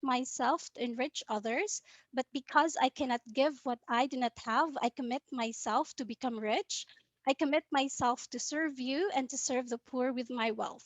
myself to enrich others, but because I cannot give what I do not have, I commit myself to become rich. I commit myself to serve you and to serve the poor with my wealth.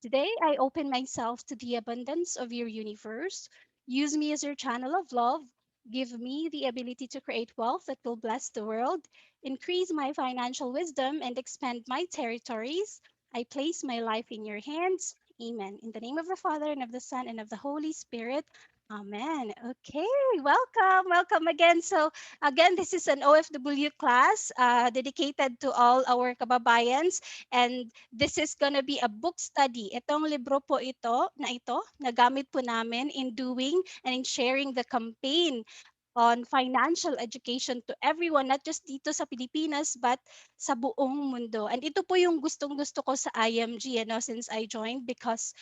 Today, I open myself to the abundance of your universe. Use me as your channel of love. Give me the ability to create wealth that will bless the world. Increase my financial wisdom and expand my territories. I place my life in your hands. Amen. In the name of the Father, and of the Son, and of the Holy Spirit. Amen. Okay, welcome. Welcome again. So, again, this is an OFW class dedicated to all our kababayans. And this is gonna be a book study. Itong libro po ito, na gamit po namin in doing and in sharing the campaign on financial education to everyone, not just dito sa Pilipinas, but sa buong mundo. And ito po yung gustong-gusto ko sa IMG, since I joined, because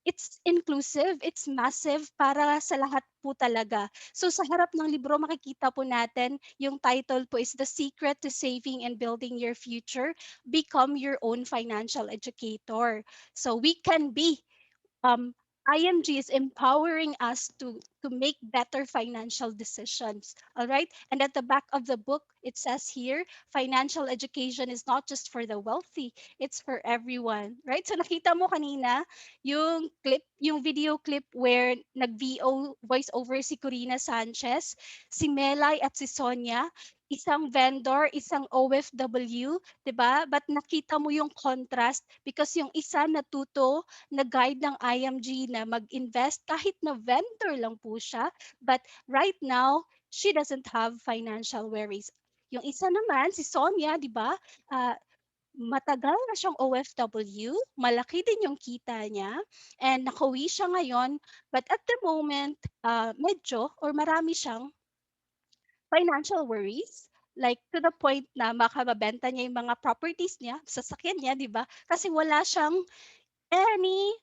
it's inclusive, it's massive para sa lahat po talaga. So sa harap ng libro makikita po natin, yung title po is The Secret to Saving and Building Your Future, Become Your Own Financial Educator. So we can be um, IMG is empowering us to make better financial decisions. All right. And at the back of the book, it says here, financial education is not just for the wealthy, it's for everyone. Right. So nakita mo kanina yung video clip where nag-VO voice over si Corina Sanchez, si Melay at si Sonia, isang vendor, isang OFW, 'di ba? But nakita mo yung contrast because yung isa natuto na guide ng IMG na mag-invest kahit na vendor lang po siya. But right now, she doesn't have financial worries. Yung isa naman, si Sonia, di ba? ah, Matagal na siyang OFW, malaki din yung kita niya, and nakauwi siya ngayon. But at the moment, medyo or marami siyang financial worries. Like to the point na makababenta niya yung mga properties niya, sasakyan niya, di ba? Kasi wala siyang any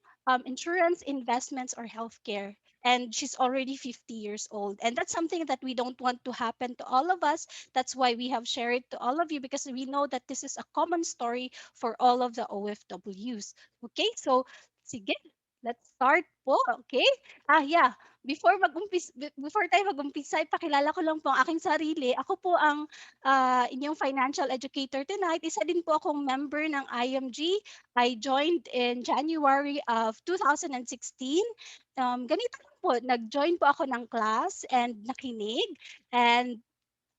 insurance, investments, or healthcare. And she's already 50 years old. And that's something that we don't want to happen to all of us. That's why we have shared it to all of you, because we know that this is a common story for all of the OFWs. Okay, so sige, let's start po. Okay? Yeah. Before tayo mag-umpisa, ipakilala ko lang po ang aking sarili. Ako po ang inyong financial educator tonight. Isa din po akong member ng IMG. I joined in January of 2016. Ganito lang po, nag-join po ako ng class and nakinig. And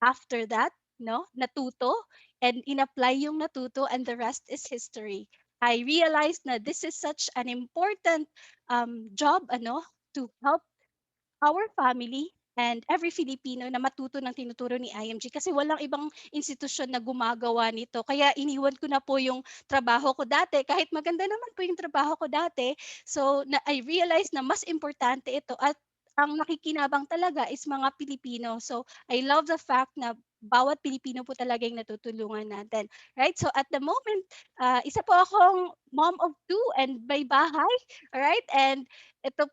after that, no, natuto and in-apply yung natuto, and the rest is history. I realized na this is such an important job, to help our family and every Filipino na matuto ng tinuturo ni IMG, kasi walang ibang institusyon na gumagawa nito. Kaya iniwan ko na po yung trabaho ko dati, kahit maganda naman po yung trabaho ko dati. So I realized na mas importante ito, at ang nakikinabang talaga is mga Pilipino. So I love the fact na bawat Pilipino po talaga yung natutulungan natin. Right? So at the moment, isa po akong mom of two and may bahay. Alright? And ito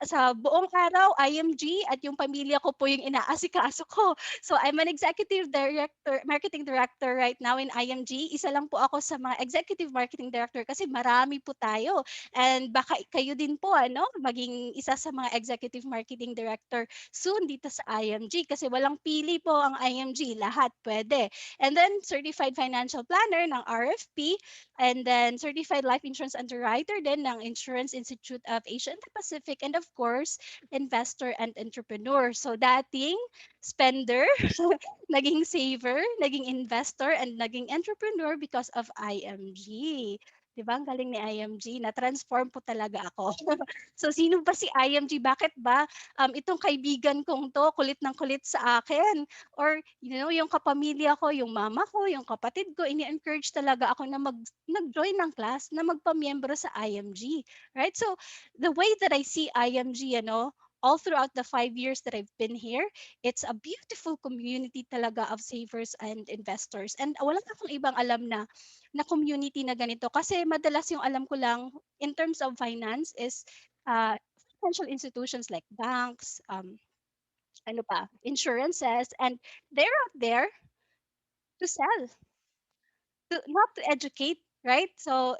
sa buong araw, IMG at yung pamilya ko po yung inaasikaso ko. So I'm an executive director, marketing director right now in IMG. Isa lang po ako sa mga executive marketing director kasi marami po tayo. And baka kayo din po, maging isa sa mga executive marketing director soon dito sa IMG, kasi walang pili po ang IMG, lahat pwede. And then certified financial planner ng RFP, and then certified life insurance underwriter din ng Insurance Institute of Asia and the Pacific, and of course, investor and entrepreneur. So dating spender, naging saver, naging investor, and naging entrepreneur because of IMG. Di ba? Ang galing ni IMG. Na-transform po talaga ako. So, sino ba si IMG? Bakit ba itong kaibigan kong to, kulit ng kulit sa akin? Or, yung kapamilya ko, yung mama ko, yung kapatid ko, ini-encourage talaga ako na nag-join ng class, na magpamiyembro sa IMG. Right? So, the way that I see IMG, all throughout the 5 years that I've been here, it's a beautiful community talaga of savers and investors. And wala na akong ibang alam na community na ganito. Kasi madalas yung alam ko lang in terms of finance is financial institutions like banks, insurances, and they're out there to sell, not to educate, right? So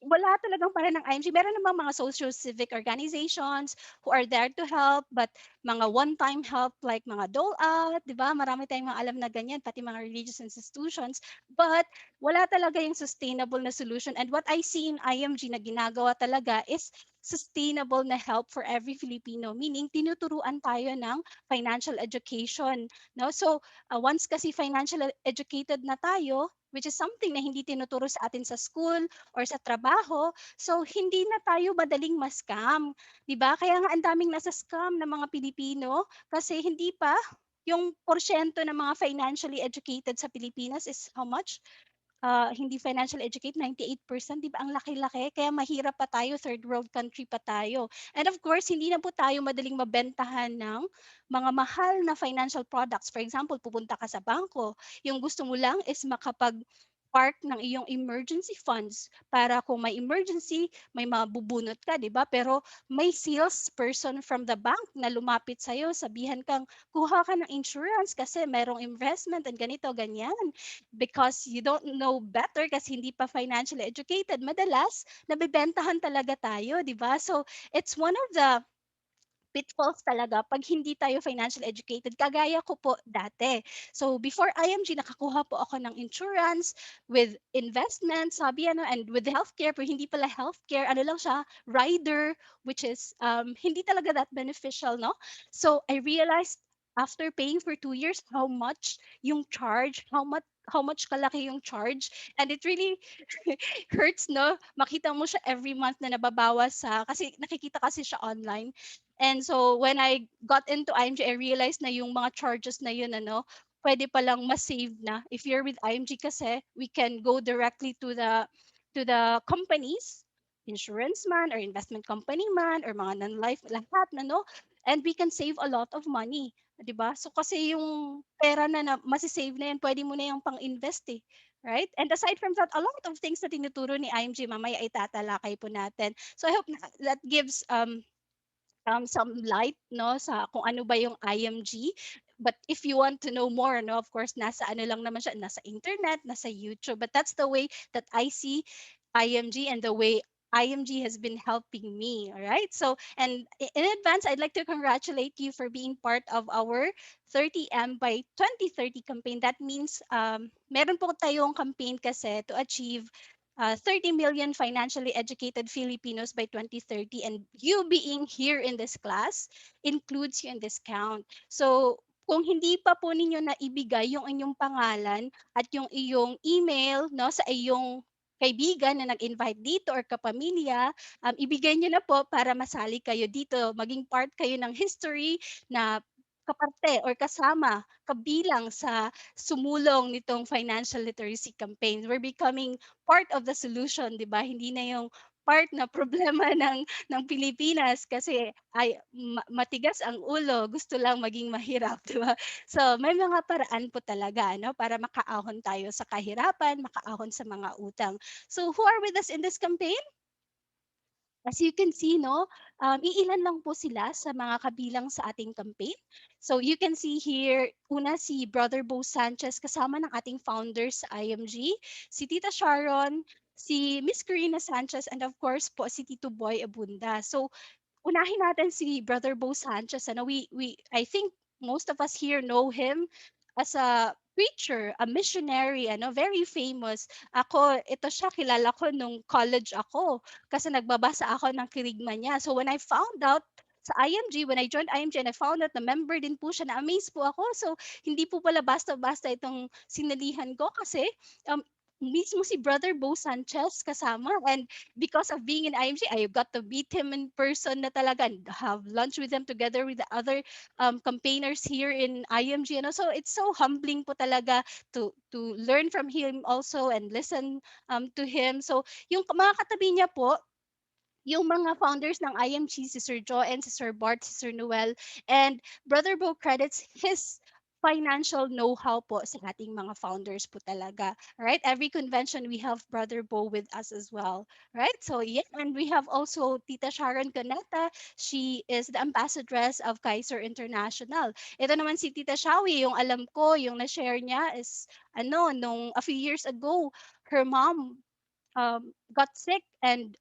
wala talagang para ng IMG. Meron namang mga social civic organizations who are there to help, but mga one-time help like mga dole out, di ba? Marami tayong mga alam na ganyan, pati mga religious institutions. But wala talaga yung sustainable na solution. And what I see in IMG na ginagawa talaga is sustainable na help for every Filipino, meaning tinuturuan tayo ng financial education. No? So, once kasi financial educated na tayo, which is something na hindi tinuturo sa atin sa school, or sa trabaho, so hindi na tayo madaling ma-scam, 'di ba? Kaya nga ang daming nasa scam ng mga Pilipino kasi hindi pa yung porsyento ng mga financially educated sa Pilipinas is how much? Hindi financial educate, 98%, 'di ba? Ang laki-laki. Kaya mahirap pa tayo, third world country pa tayo. And of course, hindi na po tayo madaling mabentahan ng mga mahal na financial products. For example, pupunta ka sa bangko, yung gusto mo lang is makapag park ng iyong emergency funds para kung may emergency, may mabubunot ka, di ba? Pero may sales person from the bank na lumapit sa'yo, sabihan kang, kuha ka ng insurance kasi merong investment and ganito, ganyan, because you don't know better kasi hindi pa financially educated, madalas nabebentahan talaga tayo, 'di ba? So, it's one of the pitfalls talaga pag hindi tayo financial educated. Kagaya ko po dati. So before IMG, nakakuha po ako ng insurance with investment, sabi ano, and with healthcare, pero hindi pala healthcare, ano lang siya, rider, which is hindi talaga that beneficial, no? So I realized after paying for 2 years how much yung charge, how much kalaki yung charge, and it really hurts, no? Makita mo siya every month na nababawas sa, kasi nakikita kasi siya online. And so when I got into IMG, I realized na yung mga charges na yun, ano, pwede palang ma-save na. If you're with IMG kasi, we can go directly to the companies, insurance man or investment company man or mga non-life, lahat na, no? And we can save a lot of money. 'Di ba? So kasi yung pera na masisave na yan, pwede mo na yung pang-invest eh. Right? And aside from that, a lot of things na tinuturo ni IMG, mamaya ay tatalakay po natin. So I hope that gives some light, no, sa kung ano ba yung IMG. But if you want to know more, no, of course nasa ano lang naman siya, nasa internet, nasa YouTube. But that's the way that I see IMG and the way IMG has been helping me. All right. So, and in advance, I'd like to congratulate you for being part of our 30M by 2030 campaign. That means meron po tayong campaign kasi to achieve 30 million financially educated Filipinos by 2030. And you being here in this class includes you in this count. So, kung hindi pa po ninyo na ibigay yung inyong pangalan at yung iyong email, no, sa iyong kaibigan na nag-invite dito or kapamilya, ibigay nyo na po para masali kayo dito. Maging part kayo ng history na kaparte or kasama, kabilang sa sumulong nitong financial literacy campaign. We're becoming part of the solution, 'di ba? Hindi na yung part na problema ng Pilipinas kasi ay matigas ang ulo, gusto lang maging mahirap, 'di ba? So, may mga paraan po talaga, no, para makaahon tayo sa kahirapan, makaahon sa mga utang. So, who are with us in this campaign? As you can see, no, iilan lang po sila sa mga kabilang sa ating campaign. So you can see here, una si Brother Bo Sanchez, kasama ng ating founders sa IMG, si Tita Sharon, si Miss Karina Sanchez, and of course po si Tito Boy Abunda. So unahin natin si Brother Bo Sanchez. Ano, I think most of us here know him as a preacher, a missionary, ano, very famous. Ako, ito siya, kilala ko nung college ako kasi nagbabasa ako ng kirigma niya. So when I found out sa IMG, when I joined IMG and I found out na member din po siya, na-amaze po ako. So hindi po pala basta-basta itong sinalihan ko kasi um, mismo si Brother Bo Sanchez kasama, and because of being in IMG, I got to meet him in person na talaga and have lunch with him together with the other campaigners here in IMG. Ano? So it's so humbling po talaga to learn from him also and listen to him. So yung mga katabi niya po, yung mga founders ng IMG, si Sir Joe and si Sir Bart, si Sir Noel, and Brother Bo credits his financial know-how po sa ating mga founders po talaga. Right? Every convention, we have Brother Bo with us as well. Right? So, yeah. And we have also Tita Sharon Coneta. She is the ambassadress of Kaiser International. Ito naman si Tita Shawi, yung alam ko, yung na-share niya is, ano, nung a few years ago, her mom got sick and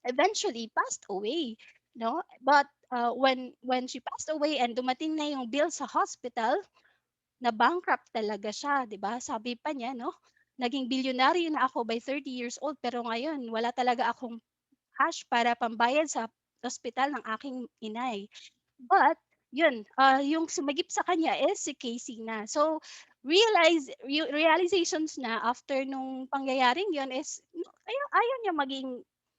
eventually passed away, no? But when she passed away and dumating na yung bill sa hospital, na bankrupt talaga siya, 'di ba? Sabi pa niya, no? Naging bilyonaryo na ako by 30 years old pero ngayon wala talaga akong cash para pambayad sa ospital ng aking inay. But yun, yung sumagip sa kanya is si Casey na. So realizations na after nung pangyayaring yun is ayaw niya maging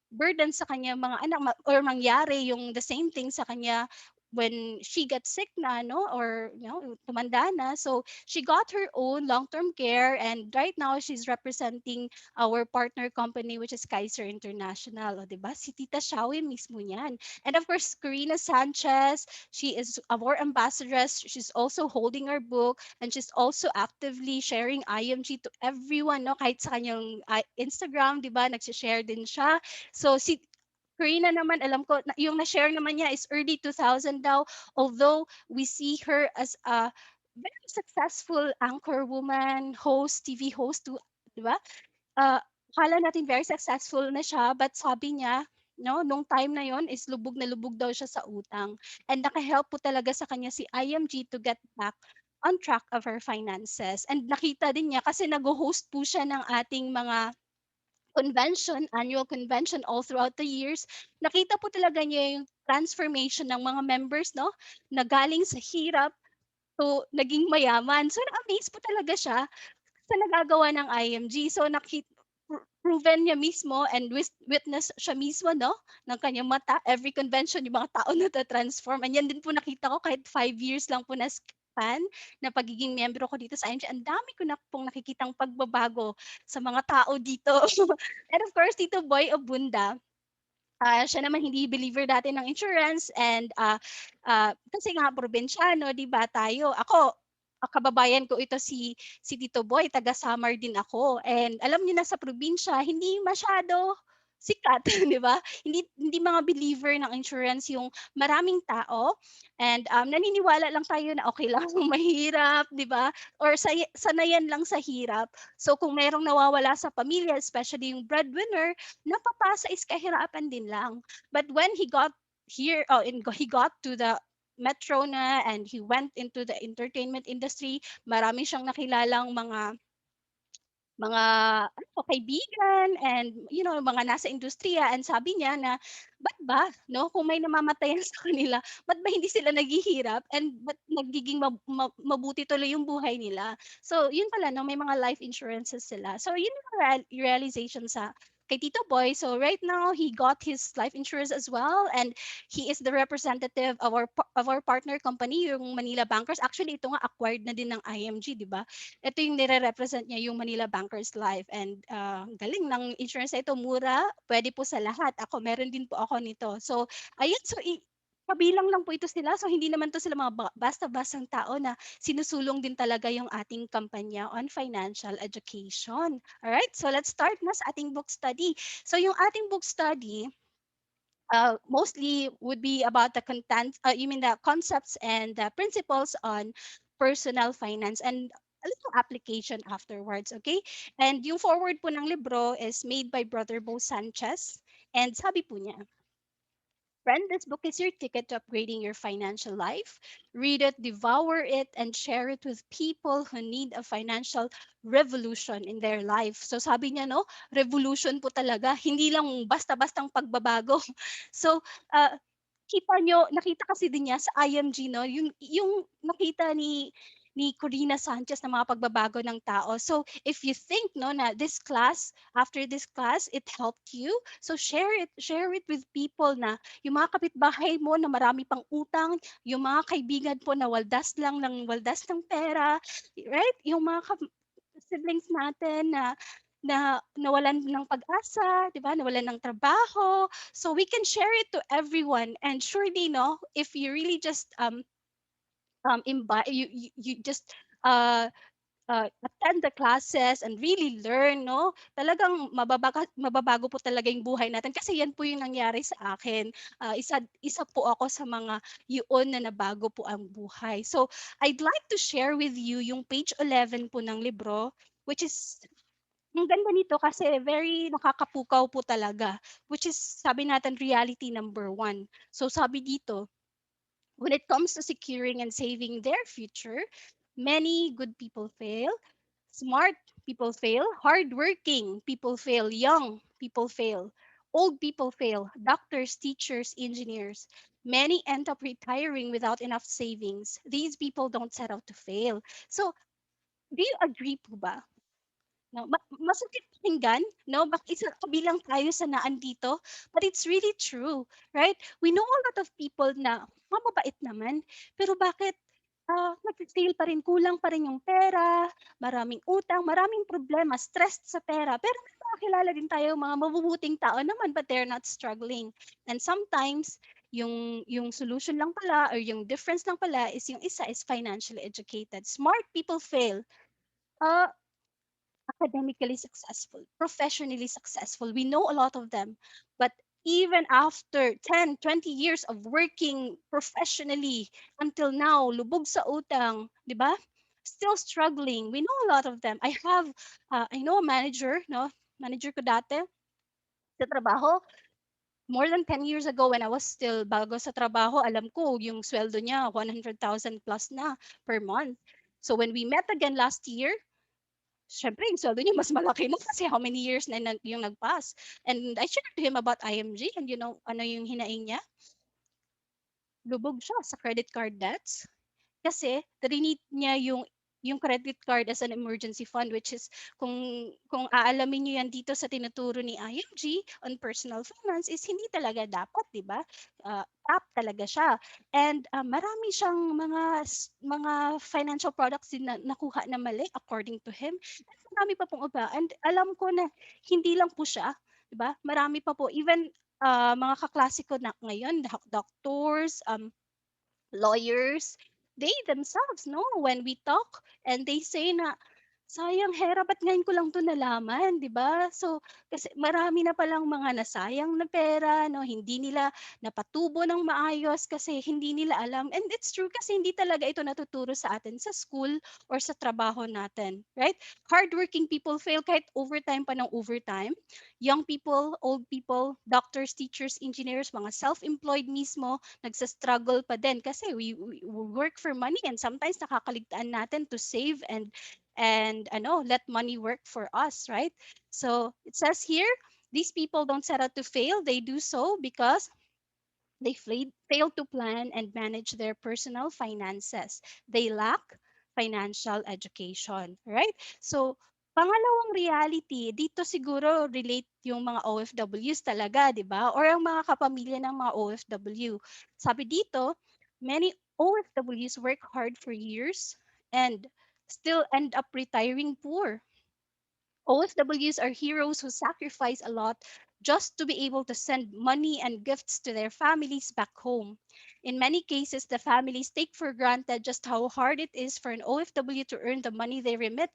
burden sa kanya mga anak or mangyari yung the same thing sa kanya when she got sick na, no, or tumanda na. So she got her own long-term care, and right now she's representing our partner company, which is Kaiser International, o 'di ba? Si Tita Shawi mismo 'yan. And of course, Karina Sanchez, she is our ambassadress. She's also holding our book, and she's also actively sharing IMG to everyone, no? Kahit sa kanyang Instagram, 'di ba? Nagsi-share din siya. So si Karina naman, alam ko, yung na-share naman niya is early 2000 daw. Although we see her as a very successful anchor woman, host, TV host, di ba? Akala natin very successful na siya, but sabi niya, no, nung time na yon is lubog na lubog daw siya sa utang. And nakahelp po talaga sa kanya si IMG to get back on track of her finances. And nakita din niya kasi nag-host po siya ng ating mga convention, annual convention all throughout the years. Nakita po talaga niya yung transformation ng mga members, no, na galing sa hirap to naging mayaman. So na-amaze po talaga siya sa nagagawa ng IMG. So proven niya mismo and witness siya mismo, no, ng kanyang mata. Every convention, yung mga tao na transform. And yan din po nakita ko kahit 5 years lang po na span na pagiging miyembro ko dito sa IMG. Ang dami ko na pong nakikitang pagbabago sa mga tao dito. And of course, Tito Boy Obunda, siya naman hindi believer dati ng insurance and kasi nga probinsyano, 'di ba tayo? Ako, kababayan ko ito si Tito Boy, taga Samar din ako. And alam niyo na sa probinsya, hindi masyado sikat, 'di ba? Hindi mga believer ng insurance yung maraming tao, and naniniwala lang tayo na okay lang kung mahirap, 'di ba? Or sanayan lang sa hirap. So kung merong nawawala sa pamilya, especially yung breadwinner, napapasa is kahirapan din lang. But when he got here, he got to the metro na and he went into the entertainment industry, marami siyang nakilalang mga kaibigan and mga nasa industriya, and sabi niya na ba't ba, no, kung may namamatayan sa kanila, ba't ba hindi sila naghihirap and ba't nagiging mabuti tuloy yung buhay nila. So yun pala, no, may mga life insurances sila. So yun yung realization sa kay Tito Boy. So right now he got his life insurance as well, and he is the representative of our partner company, yung Manila Bankers. Actually ito nga acquired na din ng IMG, di ba? Ito yung nire-represent niya, yung Manila Bankers Life. And galing ng insurance na ito, mura, pwede po sa lahat. Ako, meron din po ako nito. So, ayun, so kabilang lang po ito sila. So, hindi naman to sila mga basta-bastang tao na sinusulong din talaga yung ating kampanya on financial education. Alright, so let's start na sa ating book study. So, yung ating book study, mostly would be about the content, you mean the concepts and the principles on personal finance and a little application afterwards, okay? And yung forward po ng libro is made by Brother Bo Sanchez. And sabi po niya, friend, this book is your ticket to upgrading your financial life. Read it, devour it, and share it with people who need a financial revolution in their life. So sabi niya, no, revolution po talaga. Hindi lang basta-bastang pagbabago. So, nakita kasi din niya sa IMG, no, yung nakita ni Corina Sanchez na mga pagbabago ng tao. So, if you think, no, na after this class, it helped you, so share it with people na yung mga kapitbahay mo na marami pang utang, yung mga kaibigan po na waldas lang ng waldas ng pera, right? Yung mga siblings natin na nawalan ng pag-asa, 'di ba? Nawalan ng trabaho. So we can share it to everyone, and surely, no, if you really just you just uh attend the classes and really learn, no, talagang mababago po talaga yung buhay natin, kasi yan po yung nangyari sa akin. Isa po ako sa mga yun na nabago po ang buhay. So I'd like to share with you yung page 11 po ng libro, which is Ang ganda nito kasi very nakakapukaw po talaga, which is sabi natin reality number one. So sabi dito, when it comes to securing and saving their future, many good people fail, smart people fail, hardworking people fail, young people fail, old people fail, doctors, teachers, engineers. Many end up retiring without enough savings. These people don't set out to fail. So, do you agree po ba? No, masakit pakinggan, no? Isa kabilang tayo sa naandito, but it's really true, right? We know a lot of people na mababait naman, pero bakit nag-fail pa rin, kulang pa rin yung pera, maraming utang, maraming problema, stressed sa pera. Pero may mga kilala din tayo mga mabubuting tao naman, but they're not struggling. And sometimes, yung solution lang pala or yung difference lang pala is yung isa is financially educated. Smart people fail. Uh, Academically successful, professionally successful. We know a lot of them. But even after 10, 20 years of working professionally until now, lubog sa utang, di ba? Still struggling. We know a lot of them. I know a manager, no? Manager ko dati sa trabaho. More than 10 years ago when I was still bago sa trabaho, alam ko yung sweldo niya 100,000 plus na per month. So when we met again last year, syempre yung sweldo niya mas malaki na kasi how many years na yung nag-pass. And I shared to him about IMG and you know, ano yung hinaing niya? Lubog siya sa credit card debts. Kasi trinit niya yung credit card as an emergency fund, which is kung aalamin niyo yan dito sa tinuturo ni IMG on personal finance is hindi talaga dapat, 'di ba? Tap talaga siya. And marami siyang mga financial products din na nakuha na mali according to him. And marami pa pong iba. And alam ko na hindi lang po siya, 'di ba? Marami pa po even mga kaklase ko na ngayon, doctors, lawyers, they themselves know when we talk and they say na, sayang Hera, ba't ngayon ko lang 'to nalaman, 'di ba? So, kasi marami na palang mga nasayang na pera 'no, hindi nila napatubo ng maayos kasi hindi nila alam. And it's true kasi hindi talaga ito natuturo sa atin sa school or sa trabaho natin, right? Hardworking people fail kahit overtime pa ng overtime. Young people, old people, doctors, teachers, engineers, mga self-employed mismo, nagsa-struggle pa din kasi we work for money and sometimes nakakaligtaan natin to save and ano, let money work for us, right? So it says here, these people don't set out to fail. They do so because they fail to plan and manage their personal finances. They lack financial education, right? So pangalawang reality, dito siguro relate yung mga OFWs talaga, di ba? Or ang mga kapamilya ng mga OFW. Sabi dito, many OFWs work hard for years and still end up retiring poor. OFWs are heroes who sacrifice a lot just to be able to send money and gifts to their families back home. In many cases, the families take for granted just how hard it is for an OFW to earn the money they remit.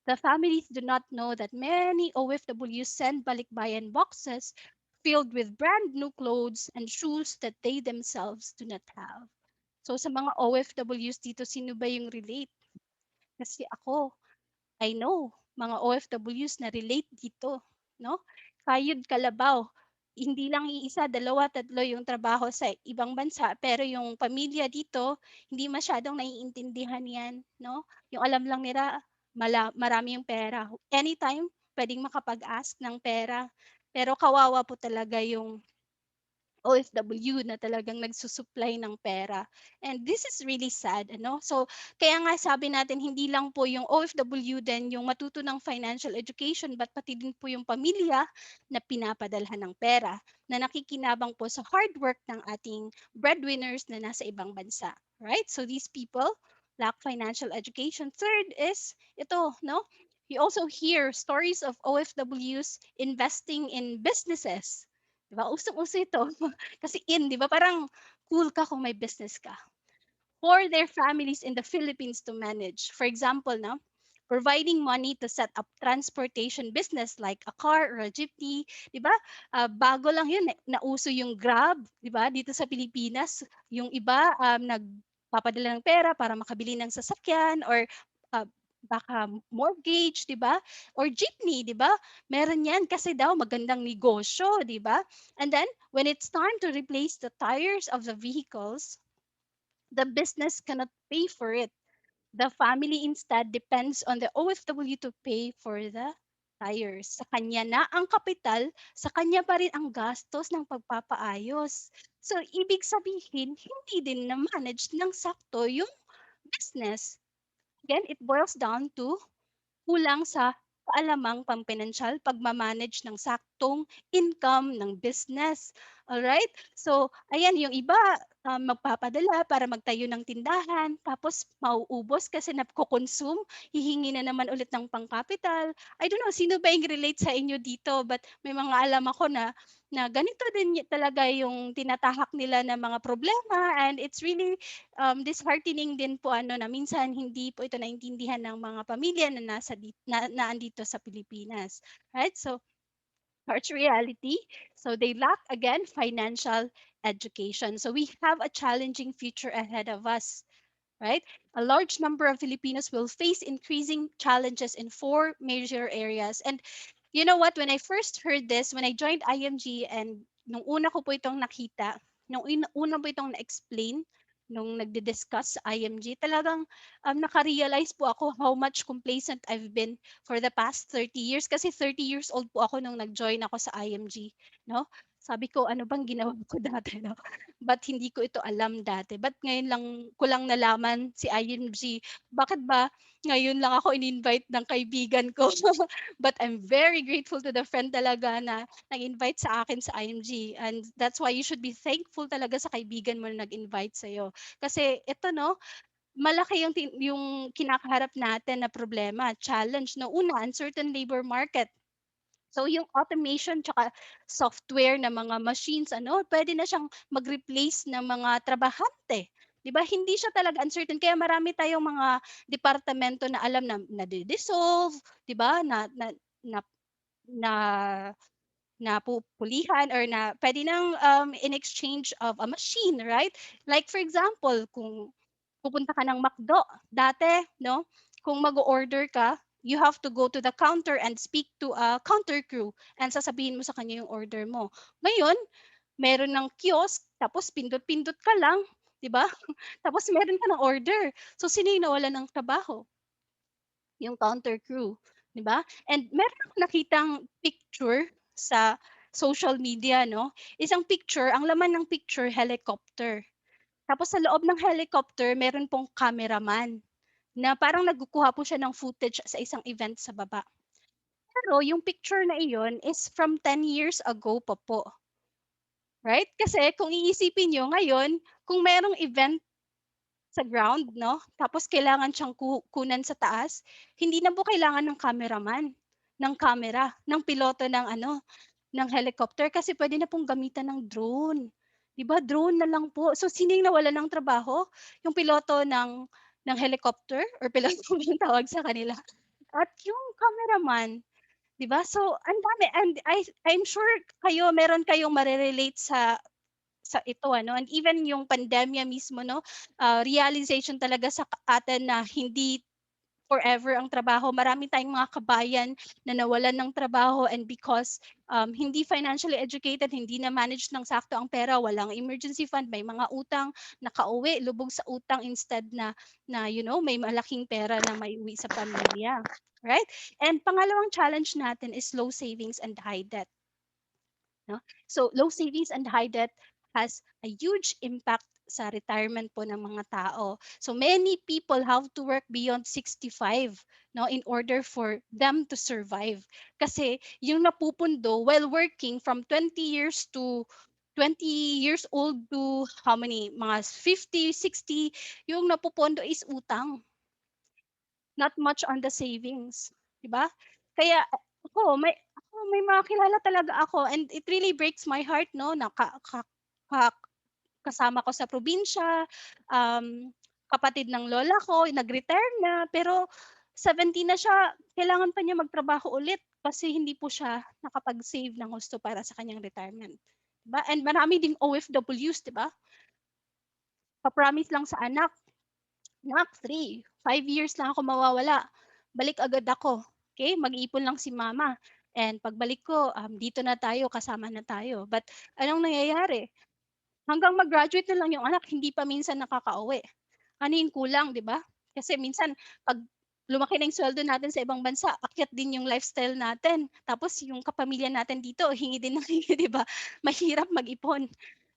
The families do not know that many OFWs send balikbayan boxes filled with brand new clothes and shoes that they themselves do not have. So sa mga OFWs dito, sino ba yung relate? Kasi ako, I know mga OFWs na relate dito, no? Kayod kalabaw. Hindi lang iisa, dalawa, tatlo yung trabaho sa ibang bansa, pero yung pamilya dito, hindi masyadong naiintindihan yan, no? Yung alam lang nila, marami yung pera. Anytime, pwedeng makapag-ask ng pera. Pero kawawa po talaga yung OFW na talagang nagsusupply ng pera. And this is really sad, ano? So, kaya nga sabi natin, hindi lang po yung OFW din yung matuto ng financial education, but pati din po yung pamilya na pinapadalhan ng pera, na nakikinabang po sa hard work ng ating breadwinners na nasa ibang bansa. Right? So, these people lack financial education. Third is, ito, no? You also hear stories of OFWs investing in businesses. Diba? Usong-uso ito. Kasi di ba? Parang cool ka kung may business ka. For their families in the Philippines to manage. For example, no, providing money to set up transportation business like a car or a jeepney, 'di ba? Bago lang 'yun, nauso yung Grab, 'di ba? Dito sa Pilipinas, yung iba nagpapadala ng pera para makabili ng sasakyan or baka mortgage, 'di ba? Or jeepney, 'di ba? Meron 'yan kasi daw magandang negosyo, 'di ba? And then when it's time to replace the tires of the vehicles, the business cannot pay for it. The family instead depends on the OFW to pay for the tires. Sa kanya na ang kapital, sa kanya pa rin ang gastos ng pagpapaayos. So, ibig sabihin, hindi din na-manage ng sakto yung business. Again, it boils down to kulang sa kaalamang pampinansyal, pagmamanage ng saktong income ng business. Alright? So, ayan, yung iba, magpapadala para magtayo ng tindahan, tapos mauubos kasi napko-consume, hihingi na naman ulit ng pangkapital. I don't know, sino ba yung relate sa inyo dito? But may mga alam ako na ganito din talaga yung tinatahak nila na mga problema, and it's really disheartening din po na minsan hindi po ito naintindihan ng mga pamilya na na andito sa Pilipinas. Right? So, harsh reality. So they lack again financial education. So we have a challenging future ahead of us, right? A large number of Filipinos will face increasing challenges in four major areas. And you know what? When I first heard this, when I joined IMG, and nung una ko po itong nakita, una po itong na-explain, nung nagdi-discuss sa IMG, talagang naka-realize po ako how much complacent I've been for the past 30 years. Kasi 30 years old po ako nung nag-join ako sa IMG. No? Sabi ko, ano bang ginawa ko dati? No? Ba't hindi ko ito alam dati? Ba't ngayon lang ko lang nalaman si IMG? Bakit ba ngayon lang ako in-invite ng kaibigan ko? But I'm very grateful to the friend talaga na nag-invite sa akin sa IMG. And that's why you should be thankful talaga sa kaibigan mo na nag-invite sa'yo. Kasi ito, no, malaki yung kinakaharap natin na problema, challenge. No, una, uncertain labor market. So yung automation tsaka software ng mga machines, pwede na siyang mag-replace ng mga trabahante. 'Di ba? Hindi siya talaga uncertain, kaya marami tayong mga departamento na alam na nade-dissolve, 'di ba? Na na napupulihan or na pwede nang in exchange of a machine, right? Like for example, kung pupunta ka ng McDo, dati, no, kung mag-order ka, you have to go to the counter and speak to a counter crew and sasabihin mo sa kanya yung order mo. Ngayon, meron ng kiosk, tapos pindot-pindot ka lang, 'di ba? Tapos meron ka ng order. So sino yung nawalan ng trabaho? Yung counter crew, 'di ba? And meron akong nakitang picture sa social media, no? Isang picture, ang laman ng picture, helicopter. Tapos sa loob ng helicopter, meron pong cameraman na parang nagkukuha po siya ng footage sa isang event sa baba. Pero yung picture na iyon is from 10 years ago pa po. Right? Kasi kung iisipin nyo ngayon, kung merong event sa ground, no? Tapos kailangan siyang kunan sa taas, hindi na po kailangan ng cameraman, ng camera, ng piloto ng ng helicopter, kasi pwede na pong gamitan ng drone. 'Di ba? Drone na lang po. So sino yung nawalan ng trabaho? Yung piloto ng helicopter, or piloto ba yung tawag sa kanila? At yung cameraman, 'di ba? So ang dami, and I'm sure meron kayong marerelate sa ito, and even yung pandemya mismo, no, realization talaga sa atin na hindi forever ang trabaho. Marami tayong mga kabayan na nawalan ng trabaho, and because hindi financially educated, hindi na manage ng sakto ang pera, walang emergency fund, may mga utang, nakauwi, lubog sa utang instead na may malaking pera na maiuwi sa pamilya. Right? And pangalawang challenge natin is low savings and high debt. No? So low savings and high debt has a huge impact sa retirement po ng mga tao. So many people have to work beyond 65, no, in order for them to survive. Kasi yung napupundo while working from 20 years to 20 years old to how many, mga 50, 60, yung napupondo is utang, not much on the savings, 'di ba? Kaya may mga kilala talaga ako, and it really breaks my heart, no, na ka kasama ko sa probinsya, kapatid ng lola ko nag-retire na, pero 70 na siya, kailangan pa niya magtrabaho ulit kasi hindi po siya nakapag-save ng husto para sa kanyang retirement, 'di ba? And marami ding OFWs, 'di ba? Pa-promise lang sa anak, "Nak, 3, 5 years lang ako mawawala." balik agad ako. Okay, mag-ipon lang si mama. And pagbalik ko, dito na tayo, kasama na tayo. But anong nangyayari? Hanggang mag-graduate na lang yung anak, hindi pa minsan nakakauwi. Ano yung kulang, 'di ba? Kasi minsan 'pag lumaki na yung sweldo natin sa ibang bansa, akyat din yung lifestyle natin. Tapos yung kapamilya natin dito, hingi din ng hingi, 'di ba? Mahirap mag-ipon.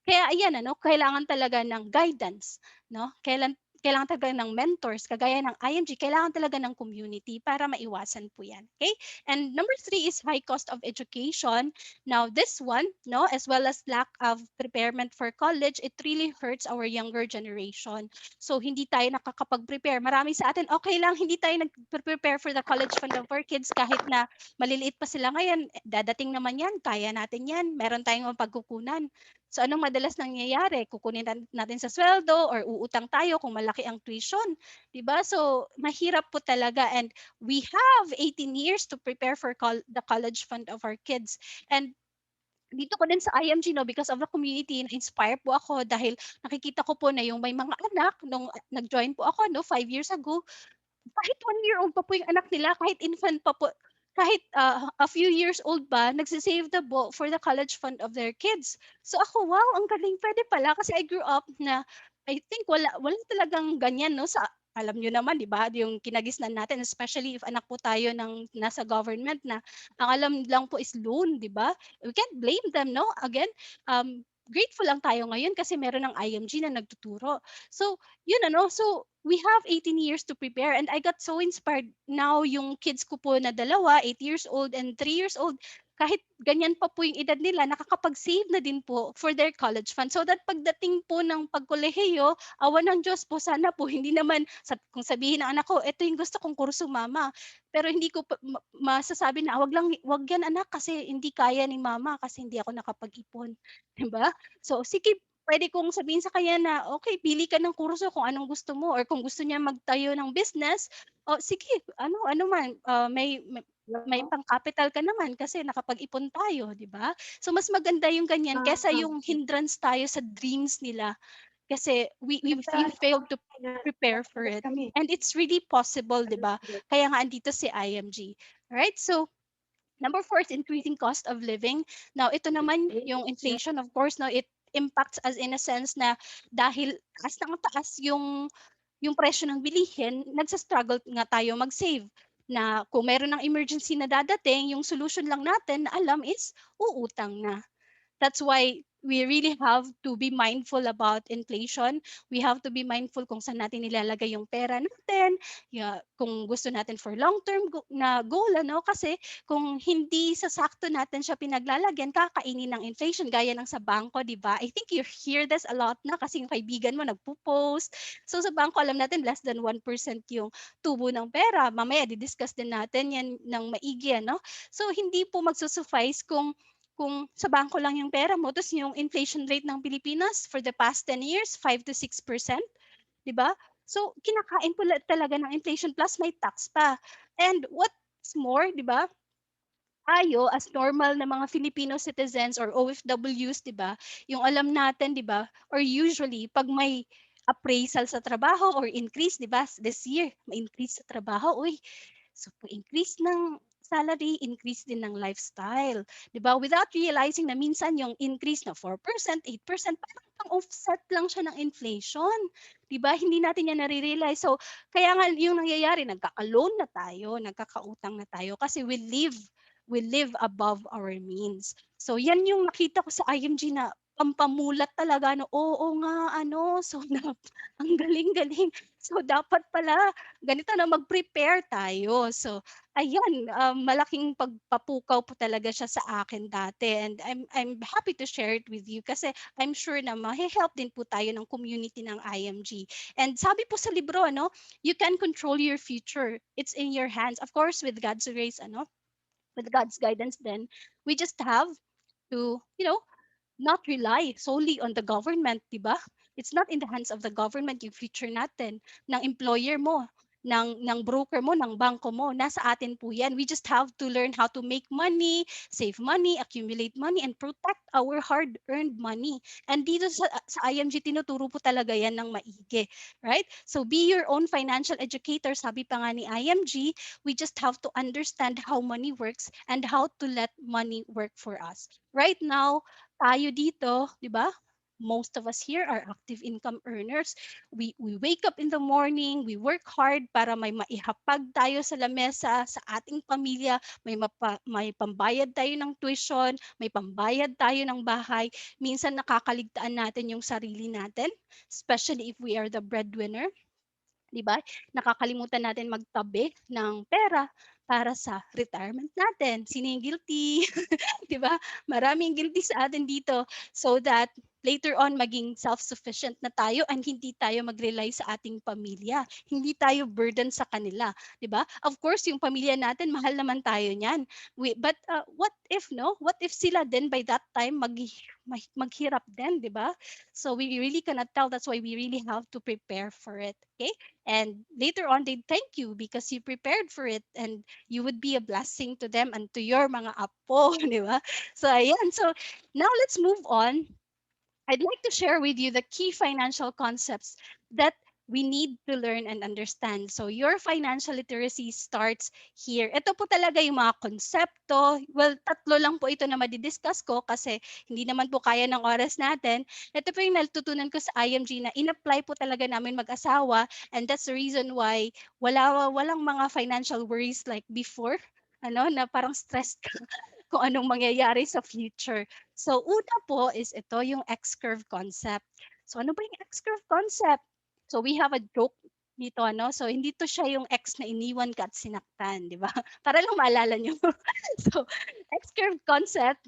Kaya ayan ano, kailangan talaga ng guidance, 'no? Kailangan talaga ng mentors kagaya ng IMG, kailangan talaga ng community para maiwasan po 'yan, okay? And number three is high cost of education. Now this one, no, as well as lack of preparement for college, it really hurts our younger generation. So hindi tayo nakakapag-prepare. Marami sa atin, okay lang, hindi tayo nag-prepare for the college fund of our kids kahit na maliliit pa sila ngayon. Dadating naman 'yan, kaya natin 'yan. Meron tayong mapagkukunan. So anong madalas nangyayari? Kukunin natin sa sweldo or uutang tayo kung malaki ang tuition, 'di ba? So mahirap po talaga, and we have 18 years to prepare for the college fund of our kids. And dito ko din sa IMG, no, because of the community, na-inspire po ako dahil nakikita ko po na yung may mga anak nung nag-join po ako, no, 5 years ago, kahit 1 year old pa po yung anak nila, kahit infant pa po, kahit a few years old pa, nagsisave the book for the college fund of their kids. So ako, wow, ang galing, pwede pala. Kasi I grew up na, I think wala talagang ganyan, no, sa, alam nyo naman, di ba, yung kinagisnan natin, especially if anak po tayo ng nasa government na ang alam lang po is loan, di ba? We can't blame them, no? Again, grateful lang tayo ngayon kasi meron ng IMG na nagtuturo. So, yun ano, so we have 18 years to prepare, and I got so inspired. Now yung kids ko po na dalawa, 8 years old and 3 years old, kahit ganyan pa po yung edad nila, nakakapag-save na din po for their college fund. So that pagdating po ng pagkolehiyo, awan ng Diyos po, sana po hindi naman, kung sabihin ng anak ko, ito yung gusto kong kurso mama, pero hindi ko masasabi na, wag yan anak kasi hindi kaya ni mama kasi hindi ako nakapag-ipon. 'Di ba? So sige, puwede kong sabihin sa kanya na, "Okay, pili ka ng kurso kung anong gusto mo," or kung gusto niya magtayo ng business, o sige, ano man, may pang-capital ka naman kasi nakapag-ipon tayo, 'di ba? So mas maganda yung ganyan kaysa yung hindrance tayo sa dreams nila kasi we failed to prepare for it. And it's really possible, 'di ba? Kaya nga andito si IMG. Alright, so number four is increasing cost of living. Now, ito naman yung inflation, of course, no, it impacts us in a sense na dahil taas ng taas yung presyo ng bilihin, nagsa-struggle nga tayo mag-save. Na kung meron ng emergency na dadating, yung solution lang natin na alam is uutang na. That's why we really have to be mindful about inflation. We have to be mindful kung saan natin nilalagay yung pera natin, kung gusto natin for long-term na goal, ano? Kasi kung hindi sa sakto natin siya pinaglalagyan, kakainin ng inflation, gaya ng sa bangko, di ba? I think you hear this a lot na kasi yung kaibigan mo nagpo-post. So sa bangko, alam natin less than 1% yung tubo ng pera. Mamaya, di-discuss din natin yan ng maigi, ano? So hindi po magsusuffice kung sa bangko lang yung pera mo, tapos yung inflation rate ng Pilipinas for the past 10 years, 5 to 6%, di ba? So, kinakain po talaga ng inflation plus may tax pa. And what's more, di ba? Tayo as normal na mga Filipino citizens or OFWs, 'di ba? Yung alam natin, 'di ba? Or usually pag may appraisal sa trabaho or increase, 'di ba? This year, may increase sa trabaho, uy. So increase ng salary, increase din ng lifestyle, 'di ba? Without realizing na minsan yung increase na 4%, 8%, parang pang-offset lang siya ng inflation, 'di ba? Hindi natin yan nare-realize. So kaya nga yung nangyayari, nagkaka-loan na tayo, nagkakautang na tayo kasi we live above our means. So yan yung nakita ko sa IMG na pampamulat talaga, no, oo nga ano, so ang galing-galing. So dapat pala ganito na mag-prepare tayo. So ayan, malaking pagpapukaw po talaga siya sa akin dati, and I'm happy to share it with you kasi I'm sure na mahe-help din po tayo ng community ng IMG. And sabi po sa libro, ano, you can control your future. It's in your hands. Of course, with God's grace, ano, with God's guidance, then we just have to, not rely solely on the government, di ba? It's not in the hands of the government yung future natin, ng employer mo. ng broker mo, ng bangko mo. Nasa atin po yan. We just have to learn how to make money, save money, accumulate money, and protect our hard-earned money. And dito sa IMG, tinuturo po talaga yan ng maigi. Right? So be your own financial educator. Sabi pa nga ni IMG, we just have to understand how money works and how to let money work for us. Right now, tayo dito, di ba? Most of us here are active income earners. We wake up in the morning, we work hard para may maihapag tayo sa lamesa sa ating pamilya, may pambayad tayo ng tuition, may pambayad tayo ng bahay. Minsan nakakaligtaan natin yung sarili natin, especially if we are the breadwinner. 'Di ba? Nakakalimutan natin magtabi ng pera para sa retirement natin. Sino yung guilty? 'Di ba? Maraming guilty sa atin dito, so that later on maging self-sufficient na tayo and hindi tayo mag-rely sa ating pamilya. Hindi tayo burden sa kanila, 'di ba? Of course, yung pamilya natin mahal naman tayo niyan. But what if no? What if sila din by that time maghirap din, 'di ba? So we really cannot tell. That's why we really have to prepare for it, okay? And later on they'd thank you because you prepared for it, and you would be a blessing to them and to your mga apo, di ba? So ayan, so now let's move on. I'd like to share with you the key financial concepts that we need to learn and understand. So your financial literacy starts here. Ito po talaga yung mga konsepto. Well, tatlo lang po ito na madidiscuss ko kasi hindi naman po kaya ng oras natin. Ito po yung natutunan ko sa IMG na in-apply po talaga namin mag-asawa, and that's the reason why walang mga financial worries like before, ano, na parang stressed ka kung anong mangyayari sa future. So una po is ito yung X-curve concept. So ano ba yung X-curve concept? So we have a joke dito, ano? So hindi to siya yung X na iniwan ka at sinaktan, di ba? Para lang maalala nyo. So X-curve concept,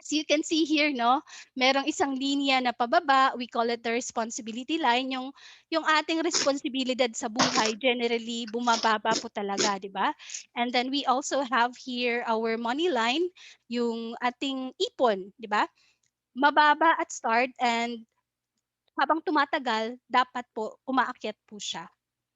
as you can see here, no, merong isang linya na pababa, we call it the responsibility line. Yung ating responsibilidad sa buhay, generally, bumababa po talaga, di ba? And then we also have here our money line, yung ating ipon, di ba? Mababa at start, and habang tumatagal, dapat po umaakyat po siya.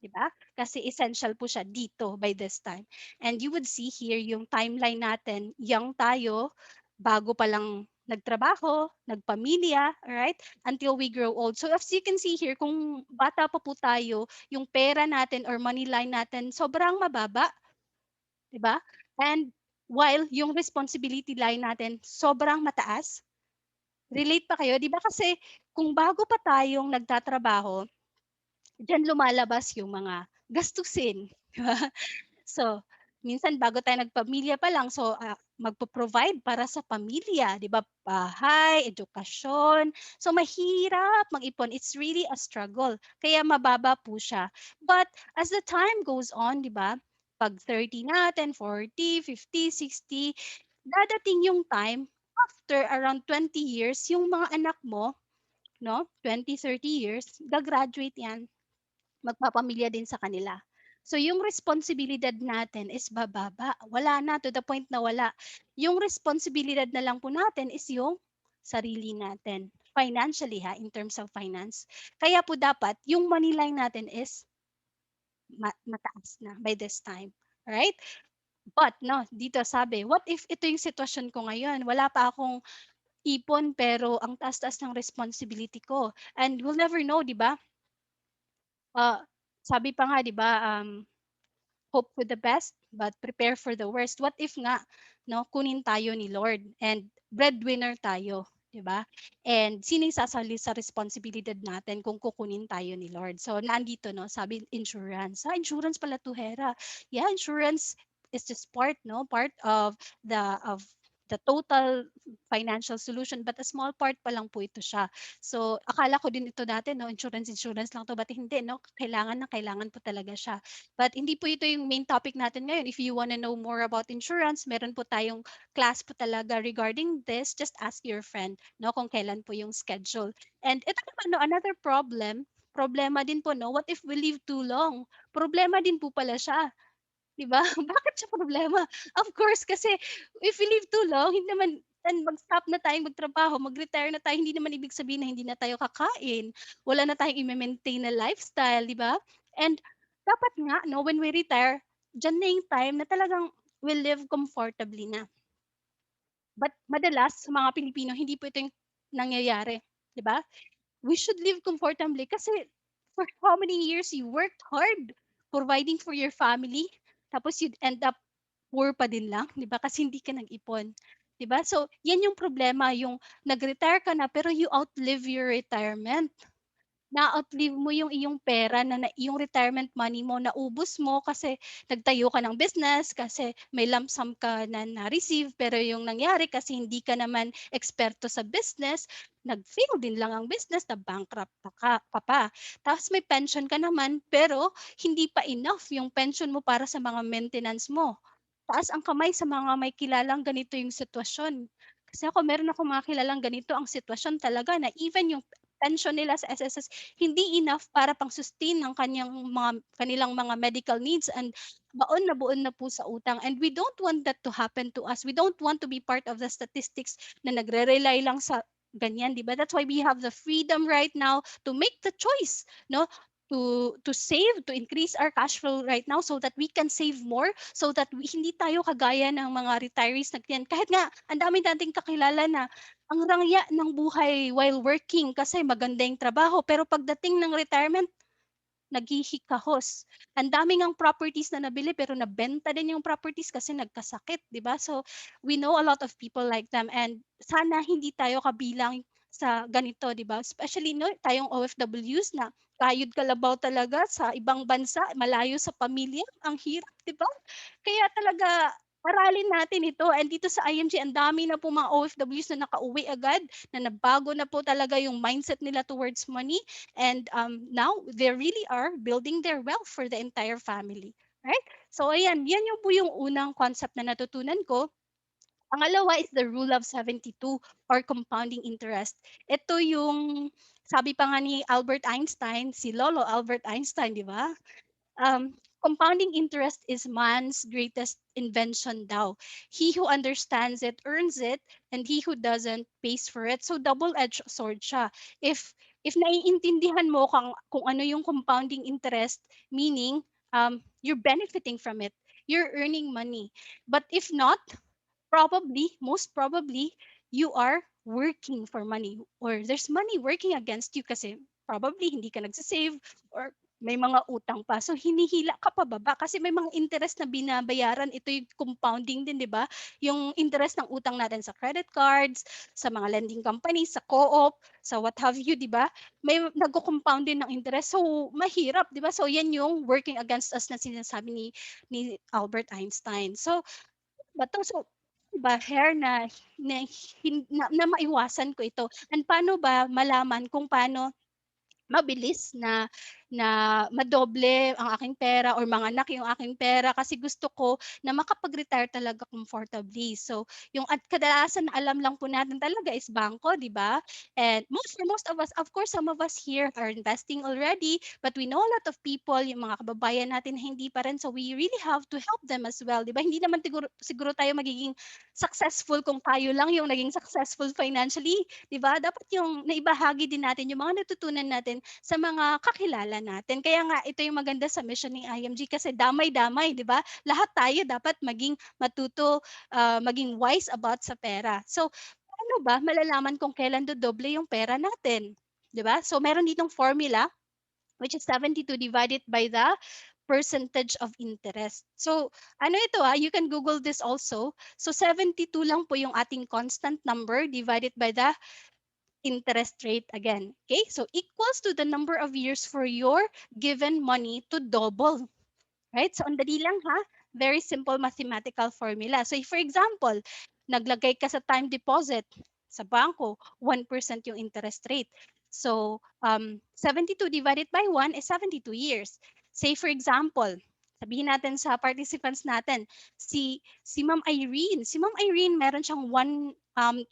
'Di ba? Kasi essential po siya dito by this time. And you would see here yung timeline natin, young tayo, bago pa lang nagtrabaho, nagpamilya, alright? Until we grow old. So as you can see here, kung bata pa po tayo, yung pera natin or money line natin sobrang mababa, 'di ba? And while yung responsibility line natin sobrang mataas. Relate pa kayo? 'Di ba kasi kung bago pa tayong nagtatrabaho, diyan lumalabas yung mga gastusin, 'di ba? So, minsan bago tayo nagpamilya pa lang, so magpo-provide para sa pamilya, 'di ba? Bahay, edukasyon. So mahirap mag-ipon. It's really a struggle. Kaya mababa po siya. But as the time goes on, 'di ba? Pag 30 natin, 40, 50, 60, dadating yung time after around 20 years, yung mga anak mo, no? 20, 30 years, gagraduate yan, magpapamilya din sa kanila. So yung responsibilidad natin is bababa. Wala na, to the point na wala. Yung responsibilidad na lang po natin is yung sarili natin. Financially ha, in terms of finance. Kaya po dapat yung money line natin is mataas na by this time. Right? But no, dito sabi, what if ito yung sitwasyon ko ngayon? Wala pa akong ipon pero ang taas-taas ng responsibility ko. And we'll never know, 'di ba? Sabi pa nga, 'di ba, hope for the best but prepare for the worst. What if nga, no, kunin tayo ni Lord and breadwinner tayo, 'di ba? And sino yung sasali sa responsibilidad natin kung kukunin tayo ni Lord? So nandito, no, sabi insurance. Insurance pala to, Hera. Yeah, insurance is just part, no, part of the total financial solution, but a small part pa lang po ito siya. So akala ko din ito dati, no, insurance lang to, but hindi, no, kailangan na kailangan po talaga siya. But hindi po ito yung main topic natin ngayon. If you want to know more about insurance, meron po tayong class po talaga regarding this. Just ask your friend, no, kung kailan po yung schedule. And ito naman, no, another problema din po, no, what if we live too long? Problema din po pala siya. 'Di ba? Bakit siya problema? Of course, kasi if we live too long, hindi naman and mag-stop na tayong magtrabaho, mag-retire na tayo, hindi naman ibig sabihin na hindi na tayo kakain. Wala na tayong i-maintain na lifestyle, 'di ba? And dapat nga, no, when we retire, dyan na yung time na talagang we live comfortably na. But madalas sa mga Pilipino, hindi po ito yung nangyayari, 'di ba? We should live comfortably kasi for how many years you worked hard providing for your family, tapos you'd end up poor pa din lang, 'di ba? Kasi hindi ka nag-ipon. 'Di ba? So, 'yan yung problema, yung nag-retire ka na pero you outlive your retirement, na-outlive mo yung iyong pera yung retirement money mo naubos mo kasi nagtayo ka ng business, kasi may lump sum ka na na-receive, pero yung nangyari kasi hindi ka naman eksperto sa business, nag-fail din lang ang business, na bankrupt ka pa. Tapos may pension ka naman pero hindi pa enough yung pension mo para sa mga maintenance mo. Taas ang kamay sa mga may kilalang ganito yung sitwasyon. Kasi ako, meron ako mga kilalang ganito ang sitwasyon talaga, na even yung pension nila sa SSS hindi enough para pang-sustain ng kanilang mga medical needs, and baon na po sa utang. And we don't want that to happen to us. We don't want to be part of the statistics na nagre-rely lang sa ganyan, 'di ba? That's why we have the freedom right now to make the choice, no? To save, to increase our cash flow right now so that we can save more, so that hindi tayo kagaya ng mga retirees na ganyan. Kahit nga ang dami nating kakilala na ang rangya ng buhay while working kasi maganda yung trabaho, pero pagdating ng retirement, naghihikahos. Ang dami ngang properties na nabili pero nabenta din yung properties kasi nagkasakit, 'di ba? So, we know a lot of people like them, and sana hindi tayo kabilang sa ganito, 'di ba? Especially no, tayong OFWs na kayod kalabaw talaga sa ibang bansa, malayo sa pamilya, ang hirap, 'di ba? Kaya talaga aralin natin ito, and dito sa IMG ang dami na po mga OFWs na nakauwi agad, na nabago na po talaga yung mindset nila towards money, and now they really are building their wealth for the entire family. Right? So ayan, yan yung po yung unang concept na natutunan ko. Pangalawa is the rule of 72 or compounding interest. Ito yung sabi pa nga ni Albert Einstein, si Lolo Albert Einstein, di ba? Compounding interest is man's greatest invention daw. He who understands it earns it, and he who doesn't pays for it. So double-edged sword siya. If naiintindihan mo kung ano yung compounding interest, meaning you're benefiting from it, you're earning money. But if not, probably, most probably, you are working for money, or there's money working against you kasi probably hindi ka nagsisave, or may mga utang pa. So hinihila ka pa baba kasi may mga interest na binabayaran. Ito yung compounding din, 'di ba? Yung interest ng utang natin sa credit cards, sa mga lending companies, sa co-op, sa what have you, 'di ba? May nagko-compound din ng interest. So mahirap, 'di ba? So yan yung working against us na sinasabi ni Albert Einstein. So ba 'to? So, 'di ba, hair na maiwasan ko ito, and paano ba malaman kung paano mabilis na madoble ang aking pera or manganak yung aking pera, kasi gusto ko na makapag-retire talaga comfortably. So, yung at kadalasan na alam lang po natin talaga is bangko, 'di ba? And for most of us, of course, some of us here are investing already, but we know a lot of people, yung mga kababayan natin na hindi pa rin. So, we really have to help them as well, 'di ba? Hindi naman siguro tayo magiging successful kung tayo lang yung naging successful financially, 'di ba? Dapat yung naibahagi din natin yung mga natutunan natin sa mga kakilala natin. Kaya nga ito yung maganda sa mission ng IMG, kasi damay-damay, 'di ba? Lahat tayo dapat maging matuto, maging wise about sa pera. So, paano ba malalaman kung kailan dodoble yung pera natin? 'Di ba? So, meron ditong formula, which is 72 divided by the percentage of interest. So, ano ito, you can Google this also. So, 72 lang po yung ating constant number divided by the interest rate again. Okay? So, equals to the number of years for your given money to double. Right? So, ang dali lang ha. Very simple mathematical formula. So, if for example, naglagay ka sa time deposit sa bangko, 1% yung interest rate. So, 72 divided by 1 is 72 years. Say for example, sabihin natin sa participants natin, si Ma'am Irene. Si Ma'am Irene, meron siyang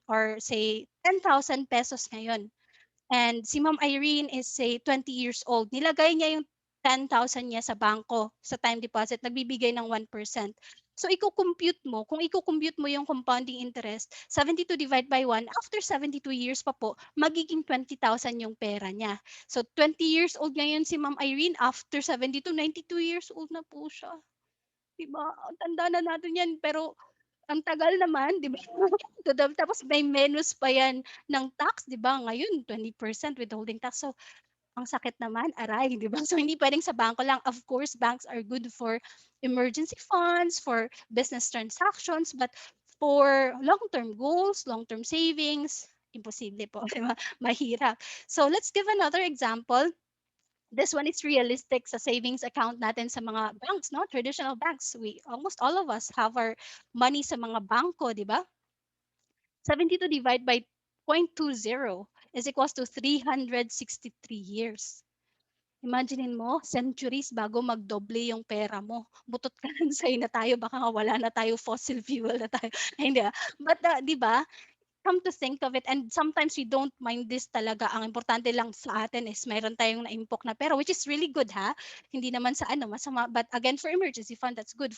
or say 10,000 pesos ngayon. And si Ma'am Irene is say 20 years old. Nilagay niya yung 10,000 niya sa bangko, sa time deposit, nagbibigay ng 1%. So iko-compute mo, kung iko-compute mo yung compounding interest, 72 divide by 1, after 72 years pa po, magiging 20,000 yung pera niya. So 20 years old ngayon si Ma'am Irene, after 72, 92 years old na po siya. 'Di ba? Ang tanda na natin 'yan, pero ang tagal naman, 'di ba? Tapos may menos pa 'yan ng tax, 'di ba? Ngayon 20% withholding tax. So ang sakit naman, aray, 'di ba? So hindi puwedeng sa bangko lang. Of course, banks are good for emergency funds, for business transactions, but for long-term goals, long-term savings, imposible po, 'di ba? Mahirap. So let's give another example. This one is realistic sa savings account natin sa mga banks, no? Traditional banks. We almost all of us have our money sa mga bangko, 'di ba? 72 divided by 0.20 is equals to 363 years. Imaginin mo, centuries bago magdoble yung pera mo. Butot ka lang sa'yo na tayo, baka nga wala na tayo, fossil fuel na tayo. Ay, hindi. But, 'di ba, come to think of it, and sometimes we don't mind this talaga. Ang importante lang sa atin is meron tayong naimpok na pera, which is really good, ha? Hindi naman sa ano, masama. But again, for emergency fund, that's good.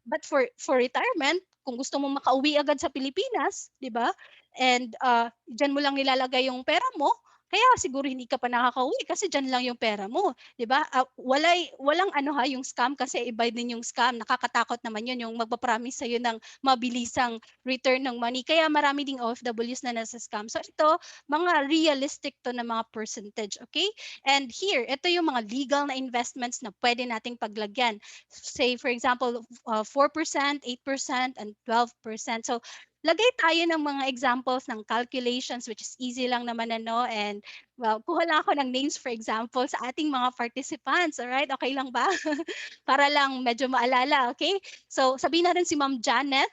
But for retirement, kung gusto mo makauwi agad sa Pilipinas, di ba? And dyan mo lang nilalagay yung pera mo, kaya siguro hindi ka pa nakakauwi kasi dyan lang yung pera mo, 'di ba? Walang ano ha, yung scam kasi iba din yung scam. Nakakatakot naman yun, yung magpa-promise sa'yo ng mabilisang return ng money. Kaya marami ding OFWs na nasa scam. So ito, mga realistic to na mga percentage, okay? And here, ito yung mga legal na investments na pwede nating paglagyan. Say, for example, 4%, 8%, and 12%. So, lagay tayo ng mga examples ng calculations, which is easy lang naman ano, and well, kuha lang ako ng names for example sa ating mga participants. Alright, okay lang ba? Para lang medyo maalala, okay? So sabihin natin si Ma'am Janet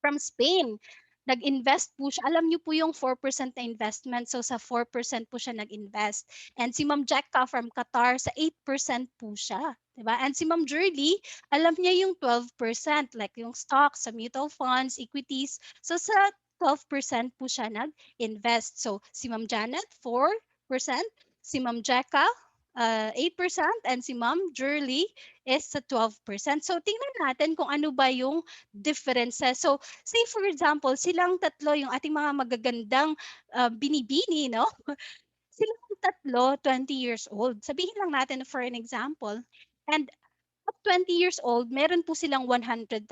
from Spain. Nag-invest po siya. Alam niyo po yung 4% na investment. So sa 4% po siya nag-invest. And si Ma'am Jacka from Qatar, sa 8% po siya. Diba? And si Ma'am Jurly, alam niya yung 12%, like yung stocks, sa mutual funds, equities. So sa 12% po siya nag-invest. So si Ma'am Janet, 4%. Si Ma'am Jacka, 8%. And si Ma'am Jurly is sa 12%. So tingnan natin kung ano ba yung differences. So say for example, silang tatlo, yung ating mga magagandang binibini, no? Silang tatlo, 20 years old. Sabihin lang natin for an example. And at 20 years old, meron po silang 100,000.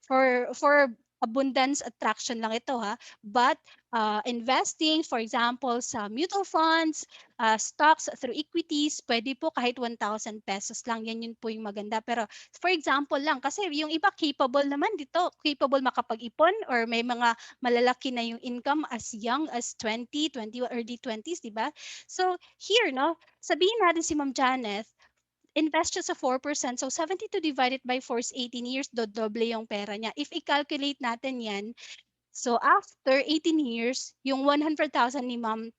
For abundance attraction lang ito ha. But investing, for example, sa mutual funds, stocks through equities, pwede po kahit 1,000 pesos lang. Yan yun po yung maganda. Pero for example lang, kasi yung iba capable naman dito, capable makapag-ipon or may mga malalaki na yung income as young as 20, 20 early 20s, di ba? So here, no, sabihin natin si Ma'am Janet, invest siya sa 4%. So 72 divided by 4 is 18 years, dodoble yung pera niya. If i-calculate natin yan, so after 18 years, yung 100,000 ni Ma'am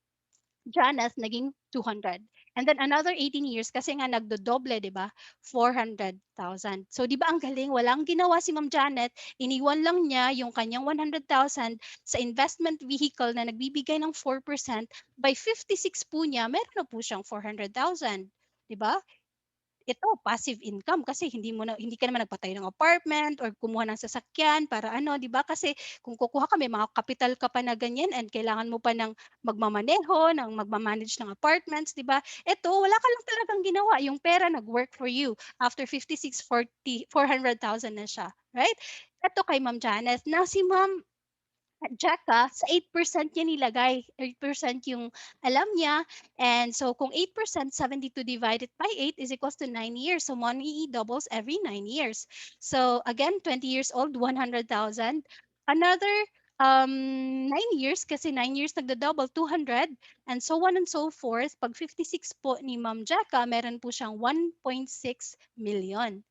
Janice naging 200. And then another 18 years kasi nga nagdodoble, 'di ba? 400,000. So 'di ba ang galing? Walang ginawa si Ma'am Janet, iniwan lang niya yung kanyang 100,000 sa investment vehicle na nagbibigay ng 4%. By 56 po niya, meron na po siyang 400,000. 'Di ba? Ito passive income kasi hindi ka naman nagpatayo ng apartment or kumuha ng sasakyan para ano, 'di ba? Kasi kung kukuha ka may mga capital ka pa na ganyan and kailangan mo pa ng magmamaneho, ng magma-manage ng apartments, 'di ba? Ito wala ka lang talagang ginawa, yung pera nag-work for you. After 56, 40, 400,000 na siya, right? Ito kay Ma'am Janice, na si Ma'am Jacka, sa 8% niya nilagay. 8% yung alam niya. And so kung 8%, 72 divided by 8 is equals to 9 years. So money doubles every 9 years. So again, 20 years old, 100,000. Another 9 years, kasi 9 years nagda-double, 200. And so on and so forth. Pag 56 po ni Ma'am Jacka, meron po siyang 1.6 million.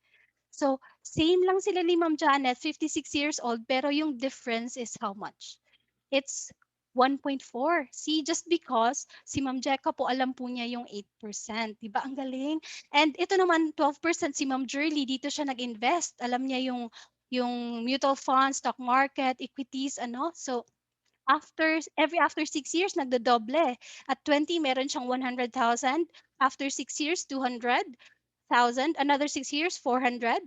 So, same lang sila ni Ma'am Janet, 56 years old, pero yung difference is how much? It's 1.4. See, just because si Ma'am Jeka po alam po niya yung 8%. Di ba? Ang galing. And ito naman, 12% si Ma'am Jurly, dito siya nag-invest. Alam niya yung mutual funds, stock market, equities, ano. So, after 6 years, nagdodoble. At 20, meron siyang 100,000. After 6 years, 200. another 6 years, 400,000,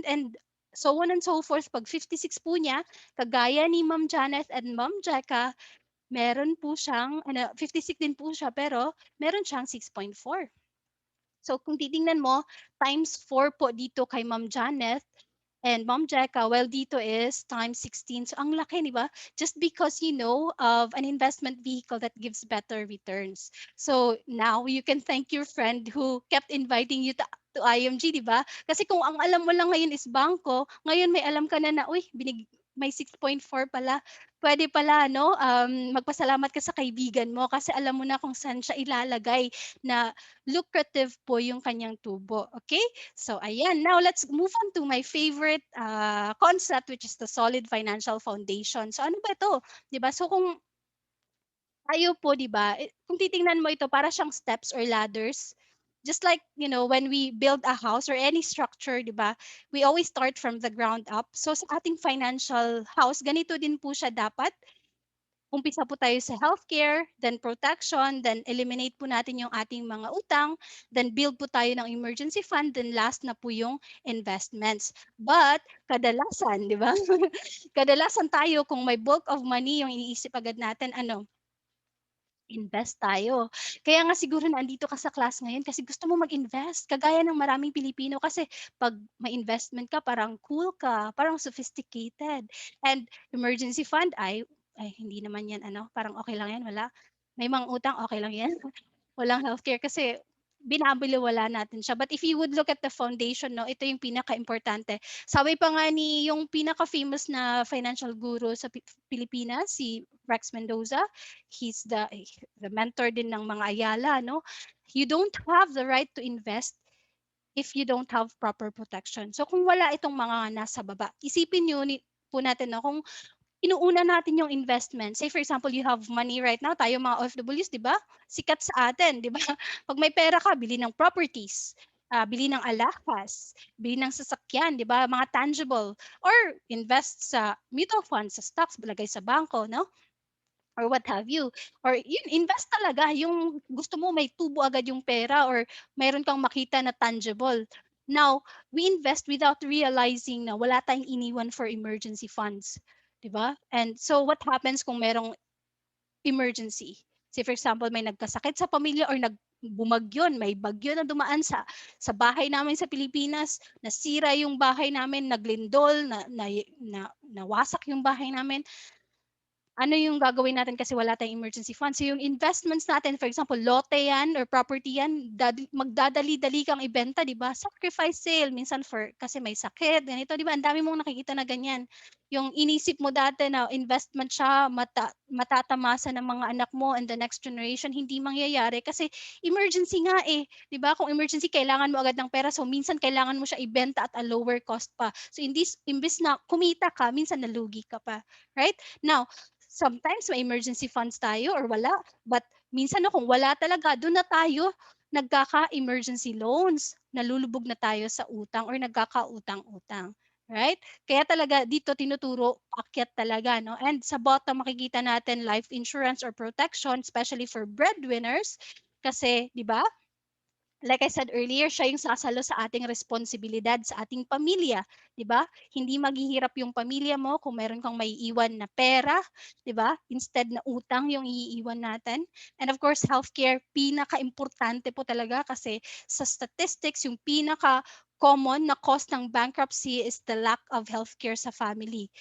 and so on and so forth. Pag 56 po niya, kagaya ni Ma'am Janet and Ma'am Jeka, meron po siyang, 56 din po siya, pero meron siyang 6.4. So kung titingnan mo, times 4 po dito kay Ma'am Janet and Mom Jeka, well, dito is times 16. So, ang laki, di ba? Just because you know of an investment vehicle that gives better returns. So, now you can thank your friend who kept inviting you to IMG, di ba? Kasi kung ang alam mo lang ngayon is bangko, ngayon may alam ka na, uy, may 6.4 pala. Pwede pala, no? Magpasalamat ka sa kaibigan mo kasi alam mo na kung saan siya ilalagay na lucrative po yung kanyang tubo. Okay? So, ayan. Now, let's move on to my favorite concept, which is the solid financial foundation. So, ano ba ito? Diba? So, kung tayo po, diba, kung titingnan mo ito, para siyang steps or ladders. Just like, when we build a house or any structure, diba, we always start from the ground up. So, sa ating financial house, ganito din po siya dapat. Umpisa po tayo sa healthcare, then protection, then eliminate po natin yung ating mga utang, then build po tayo ng emergency fund, then last na po yung investments. But kadalasan, di ba? Kadalasan tayo kung may bulk of money yung iniisip agad natin, invest tayo. Kaya nga siguro nandito ka sa class ngayon kasi gusto mo mag-invest. Kagaya ng maraming Pilipino kasi pag may investment ka, parang cool ka, parang sophisticated. And emergency fund, ay hindi naman yan, parang okay lang yan, wala. May mga utang, okay lang yan. Walang healthcare kasi binabaliwala natin siya. But if you would look at the foundation, no, ito yung pinaka-importante. Sabi pa nga ni yung pinaka-famous na financial guru sa Pilipinas, si Rex Mendoza, he's the mentor din ng mga Ayala, no? You don't have the right to invest if you don't have proper protection. So kung wala itong mga nasa baba, isipin nyo po natin na kung inuuna natin yung investment. Say for example, you have money right now, tayo mga OFWs, di ba? Sikat sa atin, di ba? Pag may pera ka, bili ng properties, bili ng alahas, bili ng sasakyan, di ba? Mga tangible. Or invest sa mutual funds, sa stocks, lagay sa bangko, no? Or what have you. Or yun, invest talaga. Yung gusto mo may tubo agad yung pera or mayroon kang makita na tangible. Now, we invest without realizing na wala tayong iniwan for emergency funds. Diba? And so what happens kung merong emergency? Say for example, may nagkasakit sa pamilya or bumagyon, may bagyo na dumaan sa bahay namin sa Pilipinas, nasira yung bahay namin, naglindol, nawasak yung bahay namin, ano yung gagawin natin kasi wala tayong emergency fund. So yung investments natin, for example, lote yan or property yan, magdadali-dali kang ibenta, di ba? Sacrifice sale, minsan kasi may sakit, ganito, di ba? Ang dami mong nakikita na ganyan. Yung inisip mo dati na investment siya, matatamasa ng mga anak mo and the next generation, hindi mangyayari kasi emergency nga eh. Di ba? Kung emergency, kailangan mo agad ng pera. So minsan kailangan mo siya ibenta at a lower cost pa. So imbis na kumita ka, minsan nalugi ka pa. Right? Now, sometimes may emergency funds tayo or wala. But minsan na kung wala talaga, doon na tayo nagkaka-emergency loans. Nalulubog na tayo sa utang or nagkaka-utang-utang. Right? Kaya talaga dito tinuturo akyat talaga, no? And sa bottom makikita natin life insurance or protection, especially for breadwinners. Kasi, di ba? Like I said earlier, siya yung sasalo sa ating responsibilidad sa ating pamilya, 'di ba? Hindi maghihirap yung pamilya mo kung meron kang maiiwan na pera, 'di ba? Instead na utang yung iiwan natin. And of course, healthcare pinaka-importante po talaga kasi sa statistics yung pinaka common na cause ng bankruptcy is the lack of healthcare sa family.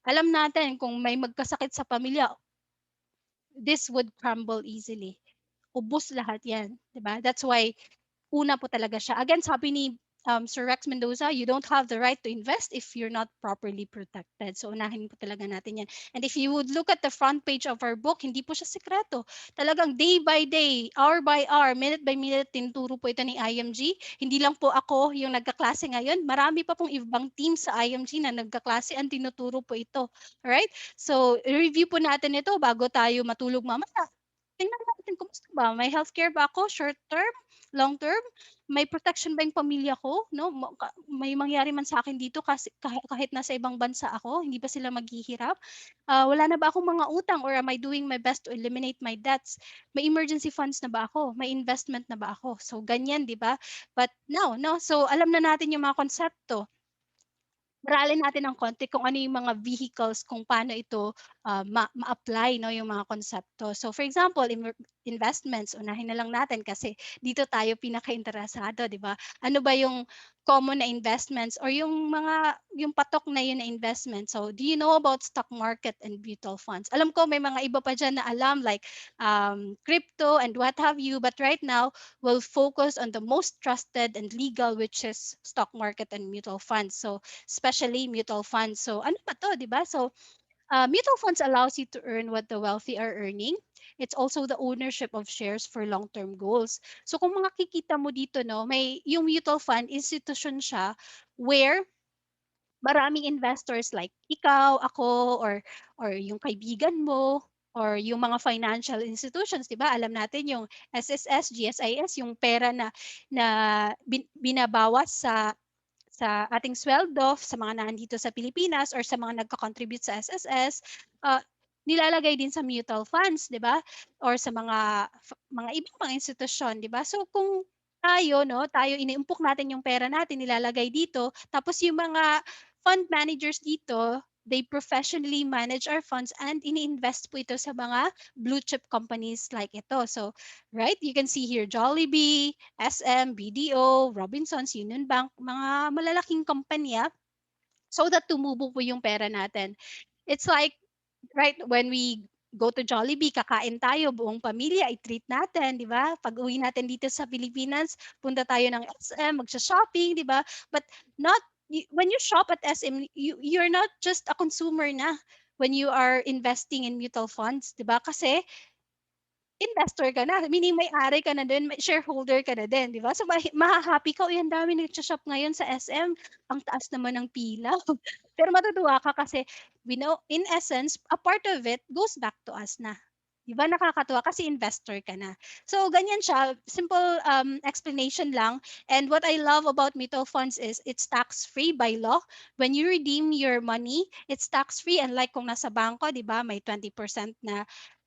Alam natin kung may magkasakit sa pamilya, this would crumble easily. Ubos lahat 'yan, 'di ba? That's why una po talaga siya. Again, sabi ni Sir Rex Mendoza, you don't have the right to invest if you're not properly protected. So unahin po talaga natin yan. And if you would look at the front page of our book, hindi po siya sekreto. Talagang day by day, hour by hour, minute by minute, tinuturo po ito ni IMG. Hindi lang po ako yung nagkaklase ngayon. Marami pa pong ibang team sa IMG na nagkaklase ang tinuturo po ito. Alright? So, review po natin ito bago tayo matulog mamaya. Tingnan natin, kumusta ba? May healthcare ba ako? Short term? long term? May protection ba yung pamilya ko, 'no? May mangyari man sa akin dito kasi kahit nasa ibang bansa ako, hindi ba sila maghihirap? Wala na ba akong mga utang, or am I doing my best to eliminate my debts? May emergency funds na ba ako? May investment na ba ako? So ganyan, 'di ba? But now, no, so alam na natin yung mga konsepto. Aralin natin ng konti kung ano yung mga vehicles, kung paano ito ma-apply, no, yung mga konsepto. So for example, investments, unahin na lang natin kasi dito tayo pinaka-interesado, di ba? Ano ba yung common na investments, or yung patok na yun na investment? So do you know about stock market and mutual funds? Alam ko may mga iba pa dyan na alam, like crypto and what have you, but right now we'll focus on the most trusted and legal, which is stock market and mutual funds. So especially mutual funds. So ano ba to, 'di ba? So mutual funds allows you to earn what the wealthy are earning. It's also the ownership of shares for long-term goals. So kung makikita mo dito, no, may yung mutual fund institution siya where maraming investors like ikaw, ako, or yung kaibigan mo, or yung mga financial institutions, 'di ba? Alam natin yung SSS, GSIS, yung pera na binabawas sa ating sweldo sa mga nandito sa Pilipinas or sa mga nagko-contribute sa SSS, nilalagay din sa mutual funds, 'di ba? Or sa mga ibang mga institusyon, 'di ba? So kung tayo, no, tayo iniumpok natin yung pera natin, nilalagay dito, tapos yung mga fund managers dito, they professionally manage our funds and ini-invest po ito sa mga blue chip companies like ito. So, right, you can see here Jollibee, SM, BDO, Robinsons, Union Bank, mga malalaking kumpanya, so that tumubo po yung pera natin. It's like, right, when we go to Jollibee, kakain tayo, buong pamilya, i-treat natin, di ba? Pag-uwi natin dito sa Pilipinas, punta tayo ng SM, magsha-shopping, di ba? But not, when you shop at SM, you're not just a consumer na when you are investing in mutual funds, di ba? Kasi investor ka na, meaning may-ari ka na din, may shareholder ka na din, di ba? So maha-happy ka, uy, ang dami nag-shop ngayon sa SM, ang taas naman ng pila. Pero matutuwa ka kasi we know, in essence, a part of it goes back to us na. Di ba nakakatuwa kasi investor ka na. So ganyan siya, simple explanation lang. And what I love about mutual funds is it's tax-free by law. When you redeem your money, it's tax-free, unlike kung nasa bangko, di ba, may 20% na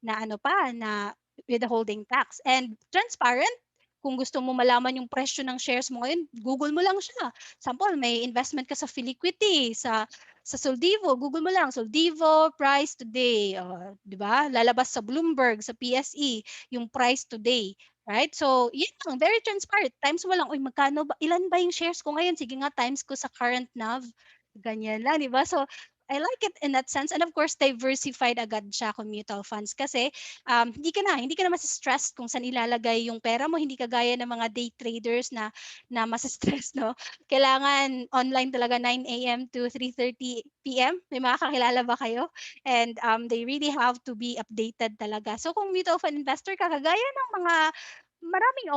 ano pa, na withholding tax. And transparent, kung gusto mo malaman yung presyo ng shares mo ngayon, Google mo lang siya. Sample, may investment ka sa Filiquity, sa Soldivo, Google mo lang, Soldivo price today, di ba? Lalabas sa Bloomberg, sa PSE, yung price today. Right? So, yun lang, very transparent. Times mo lang, uy, magkano ba, ilan ba yung shares ko ngayon? Sige nga, times ko sa current NAV. Ganyan lang, di ba? So, I like it in that sense. And of course, diversified agad siya kung mutual funds kasi hindi ka na mas-stress kung saan ilalagay yung pera mo, hindi kagaya ng mga day traders na mas-stress, no? Kailangan online talaga 9 a.m. to 3:30 p.m. May mga kakilala ba kayo? And they really have to be updated talaga. So kung mutual fund investor ka, kagaya ng mga maraming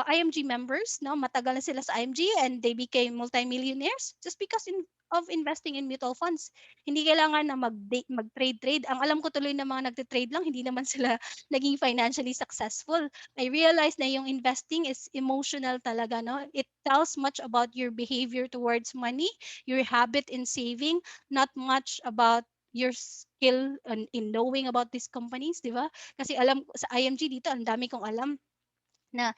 IMG members, no? Matagal na sila sa IMG and they became multimillionaires just because of investing in mutual funds. Hindi kailangan na mag-trade-trade. Ang alam ko tuloy na mga nagte-trade lang, hindi naman sila naging financially successful. I realized na yung investing is emotional talaga, no? It tells much about your behavior towards money, your habit in saving, not much about your skill in knowing about these companies, di ba? Kasi alam sa IMG dito, ang dami kong alam na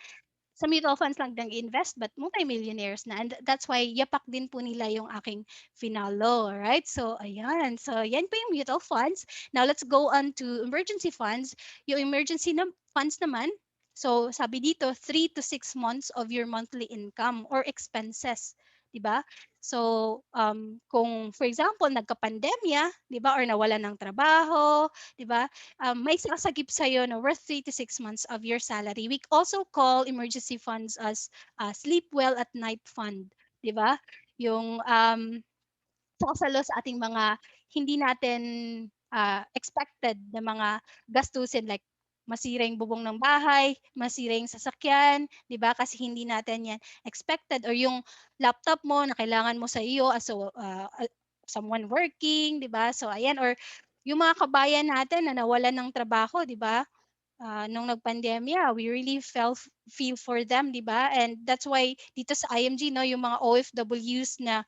sa mutual funds lang nag-invest but multi-millionaires na, and that's why yapak din po nila yung aking finalo, right? So ayan, so yan po yung mutual funds. Now let's go on to emergency funds. Yung emergency funds naman, so sabi dito 3 to 6 months of your monthly income or expenses, di ba? So kung for example nagka-pandemya, di ba, or nawalan ng trabaho, di ba, may sasagip sa'yo na worth 3 to 6 months of your salary. We also call emergency funds as sleep well at night fund. Di ba? Yung sasalo sa ating mga hindi natin expected na mga gastusin, like masira yung bubong ng bahay, masira yung sasakyan, di ba? Kasi hindi natin yan expected. Or yung laptop mo na kailangan mo sa iyo as someone working, di ba? So ayan, or yung mga kabayan natin na nawalan ng trabaho, di ba? nung nagpandemya, we really feel for them, 'di ba? And that's why dito sa IMG, no, yung mga OFWs na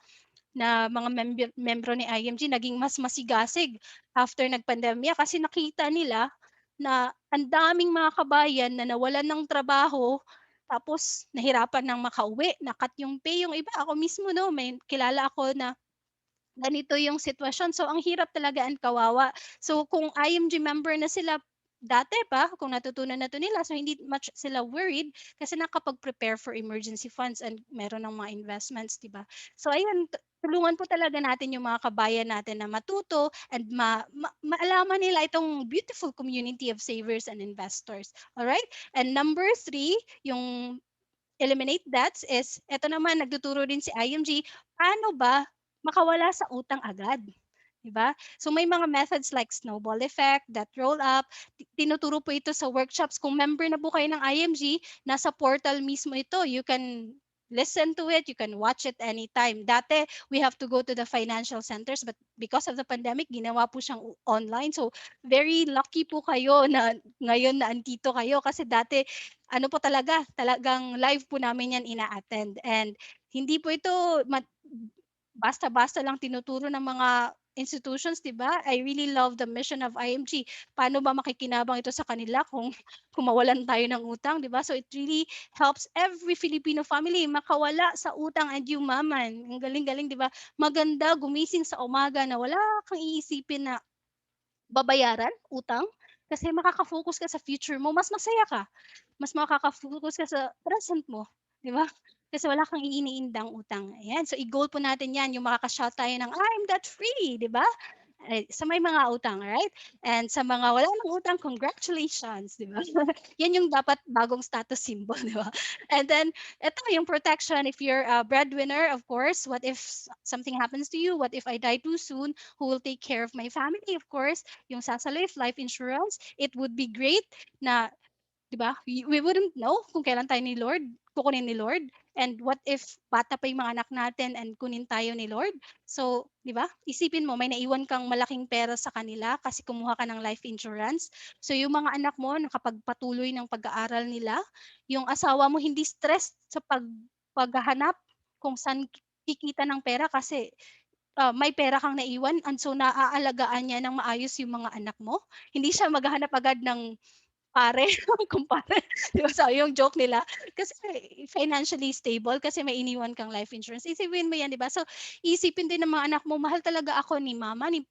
mga membro ni IMG naging mas masigasig after nagpandemya kasi nakita nila na ang daming mga kabayan na nawalan ng trabaho tapos nahirapan ng makauwi, nakat yung pay. Yung iba, ako mismo, no, may kilala ako na ganito yung sitwasyon. So, ang hirap talaga and kawawa. So, kung IMG member na sila dati pa, kung natutunan na to nila, so hindi much sila worried kasi nakapag-prepare for emergency funds and meron ng mga investments, di ba? So, ayun, tulungan po talaga natin yung mga kabayan natin na matuto and maalaman nila itong beautiful community of savers and investors. Alright? And number 3, yung eliminate debts is, eto naman, nagtuturo din si IMG, paano ba makawala sa utang agad? 'Di ba? So may mga methods like snowball effect, debt roll up, tinuturo po ito sa workshops. Kung member na po kayo ng IMG, nasa portal mismo ito. You can listen to it, you can watch it anytime. Dati, we have to go to the financial centers, but because of the pandemic, ginawa po siyang online. So, very lucky po kayo na ngayon na andito kayo kasi dati, ano po talaga, talagang live po namin yan ina-attend. And hindi po ito basta-basta lang tinuturo ng mga institutions, 'di ba? I really love the mission of IMG. Paano ba makikinabang ito sa kanila kung kung mawalan tayo ng utang, 'di ba? So it really helps every Filipino family makawala sa utang and yumaman. Ang galing-galing, 'di ba? Maganda gumising sa umaga na wala kang iisipin na babayaran, utang, kasi makaka-focus ka sa future mo, mas masaya ka. Mas makaka-focus ka sa present mo, 'di ba? Kasi wala kang iniindang utang. Ayan, so i-goal po natin 'yan, yung makaka-shout tayo ng, "I'm debt free," 'di ba? Sa may mga utang, right? And sa mga wala ng utang, congratulations, 'di ba? 'Yan yung dapat bagong status symbol, 'di ba? And then eto yung protection, if you're a breadwinner, of course, what if something happens to you? What if I die too soon? Who will take care of my family? Of course, yung Sasalif life insurance, it would be great na, 'di ba? We wouldn't know kung kailan tayo ni Lord, kukunin ni Lord. And what if bata pa yung mga anak natin and kunin tayo ni Lord? So, 'di ba? Isipin mo, may naiwan kang malaking pera sa kanila kasi kumuha ka ng life insurance. So, yung mga anak mo nakapagpatuloy ng pag-aaral nila, yung asawa mo hindi stressed sa paghahanap kung saan kikita ng pera kasi may pera kang naiwan and so naaalagaan niya ng maayos yung mga anak mo. Hindi siya maghahanap agad ng pare, kumpare, 'di ba, so yung joke nila kasi financially stable kasi may iniwan kang life insurance. Isipin mo 'yan, 'di ba? So, isipin din ng mga anak mo, mahal talaga ako ni mama, ni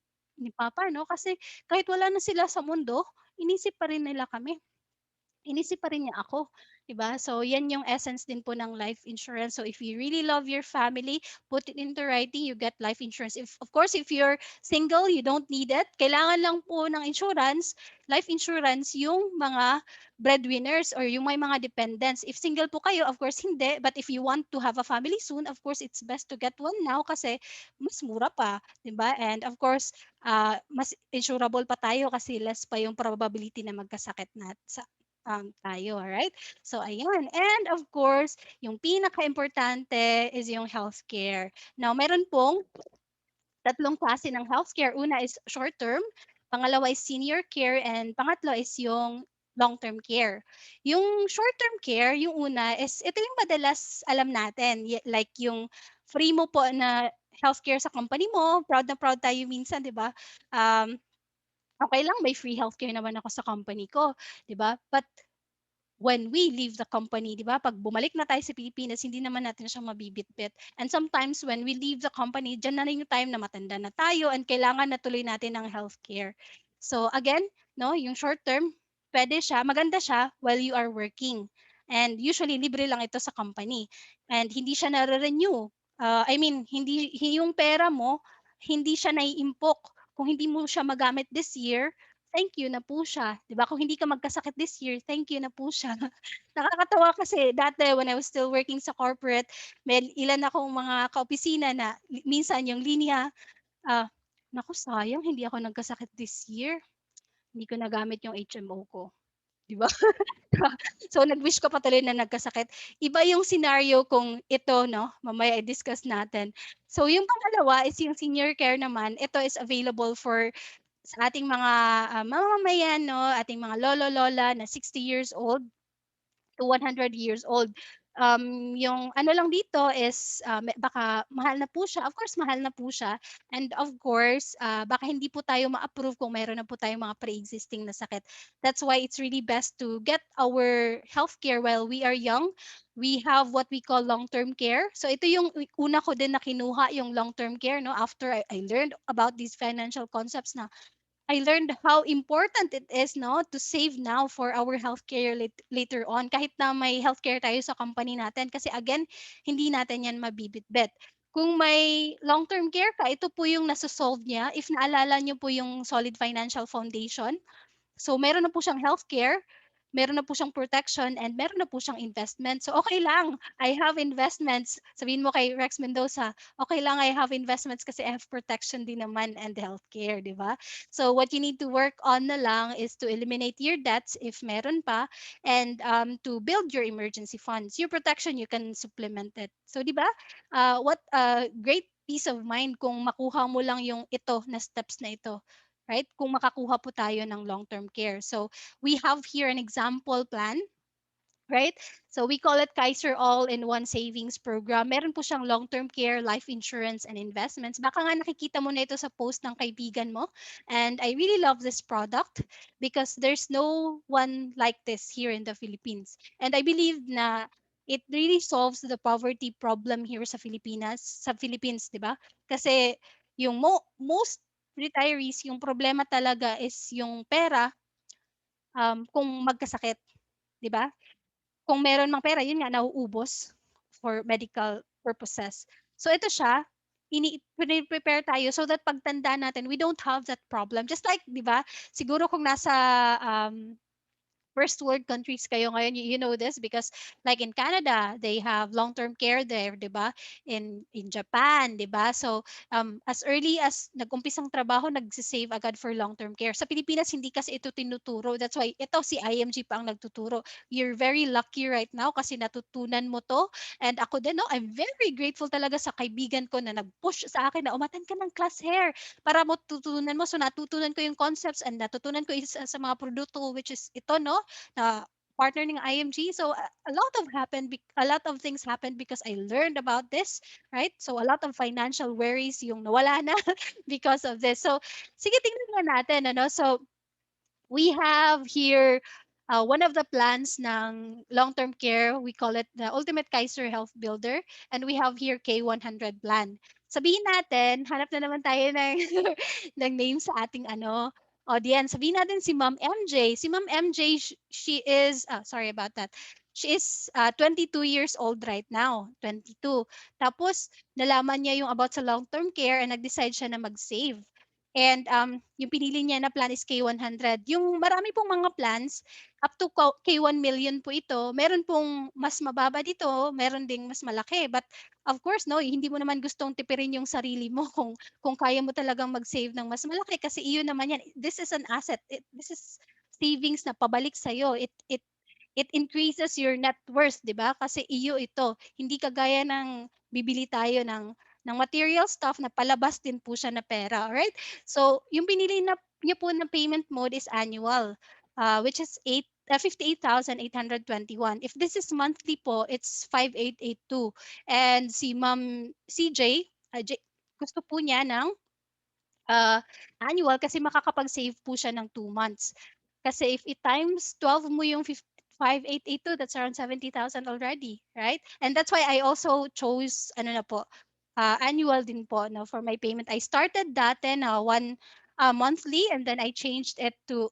papa, 'no? Kasi kahit wala na sila sa mundo, inisip pa rin nila kami. Inisip pa rin niya ako, 'di ba? So, 'yan yung essence din po ng life insurance. So, if you really love your family, put it into writing, you get life insurance. If of course, if you're single, you don't need it. Kailangan lang po ng insurance, life insurance yung mga breadwinners or yung may mga dependents. If single po kayo, of course hindi. But if you want to have a family soon, of course it's best to get one now kasi mas mura pa, 'di ba? And of course, mas insurable pa tayo kasi less pa yung probability na magkasakit na tayo, alright? So, ayan. And of course, yung pinaka-importante is yung healthcare. Now, meron pong tatlong klase ng healthcare. Una is short-term, pangalawa is senior care, and pangatlo is yung long-term care. Yung short-term care, yung una is, ito yung madalas alam natin, like yung free mo po na healthcare sa company mo, proud na proud tayo minsan, di ba? Um, okay lang, may free healthcare naman ako sa company ko, di ba? But when we leave the company, 'di ba? Pag bumalik na tayo sa Pilipinas, hindi naman natin siya mabibitbit. And sometimes when we leave the company, diyan na rin yung time na matanda na tayo and kailangan na tuloy natin ng healthcare. So again, no, yung short term, pwede siya, maganda siya while you are working. And usually libre lang ito sa company. And hindi siya nare-renew. I mean, hindi yung pera mo, hindi siya naiimpok. Kung hindi mo siya magamit this year, thank you na po siya, 'di ba? Kung hindi ka magkasakit this year, thank you na po siya. Nakakatawa kasi dati when I was still working sa corporate, may ilan akong mga kaopisina na minsan yung linya, ah, naku sayang hindi ako nagkasakit this year, hindi ko nagamit yung HMO ko, 'di ba? So nag-wish ka pa tuloy na nagkasakit. Iba yung scenario kung ito, 'no, mamaya i-discuss natin. So yung pangalawa is yung senior care naman, ito is available for sa ating mga mamamayan, no, ating mga lolo lola na 60 years old to 100 years old. Yung ano lang dito is baka mahal na po siya. Of course, mahal na po siya. And of course, baka hindi po tayo ma-approve kung mayroon na po tayong mga pre-existing na sakit. That's why it's really best to get our healthcare while we are young. We have what we call long-term care. So ito yung una ko din na kinuha yung long-term care, no, after I learned about these financial concepts na I learned how important it is, no, to save now for our healthcare later on. Kahit na may healthcare tayo sa company natin. Kasi again, hindi natin yan mabibitbit. Kung may long-term care ka, ito po yung nasa-solve niya. If naalala niyo po yung solid financial foundation, so meron na po siyang healthcare, meron na po siyang protection, and meron na po siyang investment. So okay lang, I have investments. Sabihin mo kay Rex Mendoza, okay lang I have investments kasi I have protection din naman and healthcare, di ba? So what you need to work on na lang is to eliminate your debts if meron pa, and to build your emergency funds. Your protection, you can supplement it. So di ba? What a great peace of mind kung makuha mo lang yung ito na steps na ito, right? Kung makakuha po tayo ng long-term care. So we have here an example plan, right? So we call it Kaiser All-in-One Savings Program. Meron po siyang long-term care, life insurance, and investments. Baka nga nakikita mo na ito sa post ng kaibigan mo. And I really love this product because there's no one like this here in the Philippines. And I believe na it really solves the poverty problem here sa Philippines, di ba? Kasi yung most retirees, yung problema talaga is yung pera kung magkasakit, di ba? Kung meron mang pera, yun nga, nauubos for medical purposes. So ito siya, prepare tayo so that pagtanda natin, we don't have that problem. Just like, di ba, siguro kung nasa first world countries kayo ngayon, you know this because like in Canada, they have long-term care there, 'di ba? In Japan, 'di ba? So, as early as nag-umpisang trabaho, nagse-save agad for long-term care. Sa Pilipinas, hindi kasi ito tinuturo. That's why ito si IMG pa ang nagtuturo. You're very lucky right now kasi natutunan mo 'to. And ako din, no, I'm very grateful talaga sa kaibigan ko na nag-push sa akin na umattend ka ng class hair para mo tutunan mo. So natutunan ko yung concepts and natutunan ko isa sa mga produkto which is ito, no, na partner ng IMG. So a lot of things happened because I learned about this, right? So a lot of financial worries yung nawala na because of this. So sige, tingnan nga natin, ano. So we have here one of the plans ng long-term care. We call it the Ultimate Kaiser Health Builder. And we have here K100 plan. Sabihin natin, hanap na naman tayo ng, ng name sa ating audience. Sabihin natin si Ma'am MJ. Si Ma'am MJ, she is, sorry about that. She is 22 years old right now. 22. Tapos, nalaman niya yung about sa long-term care and nag-decide siya na mag-save. And yung pinili niya na plan is K100. Yung marami pong mga plans, up to K1 million po ito. Meron pong mas mababa dito, meron ding mas malaki. But of course, no, hindi mo naman gustong tipirin yung sarili mo kung kaya mo talagang mag-save ng mas malaki kasi iyon naman yan. This is an asset. This is savings na pabalik sa iyo. It increases your net worth, 'di ba? Kasi iyo ito. Hindi kagaya ng bibili tayo ng material stuff na palabas din po siya na pera, alright? So, yung pinili niya po na payment mode is annual, which is 58,821. If this is monthly po, it's 5,882. And si Ma'am CJ, gusto po niya ng uh, annual kasi makakapag-save po siya ng 2 months. Kasi if it times 12 mo yung 5,882, that's around 70,000 already, right? And that's why I also chose, ano na po, annual din po, no, for my payment. I started dati na one monthly and then I changed it to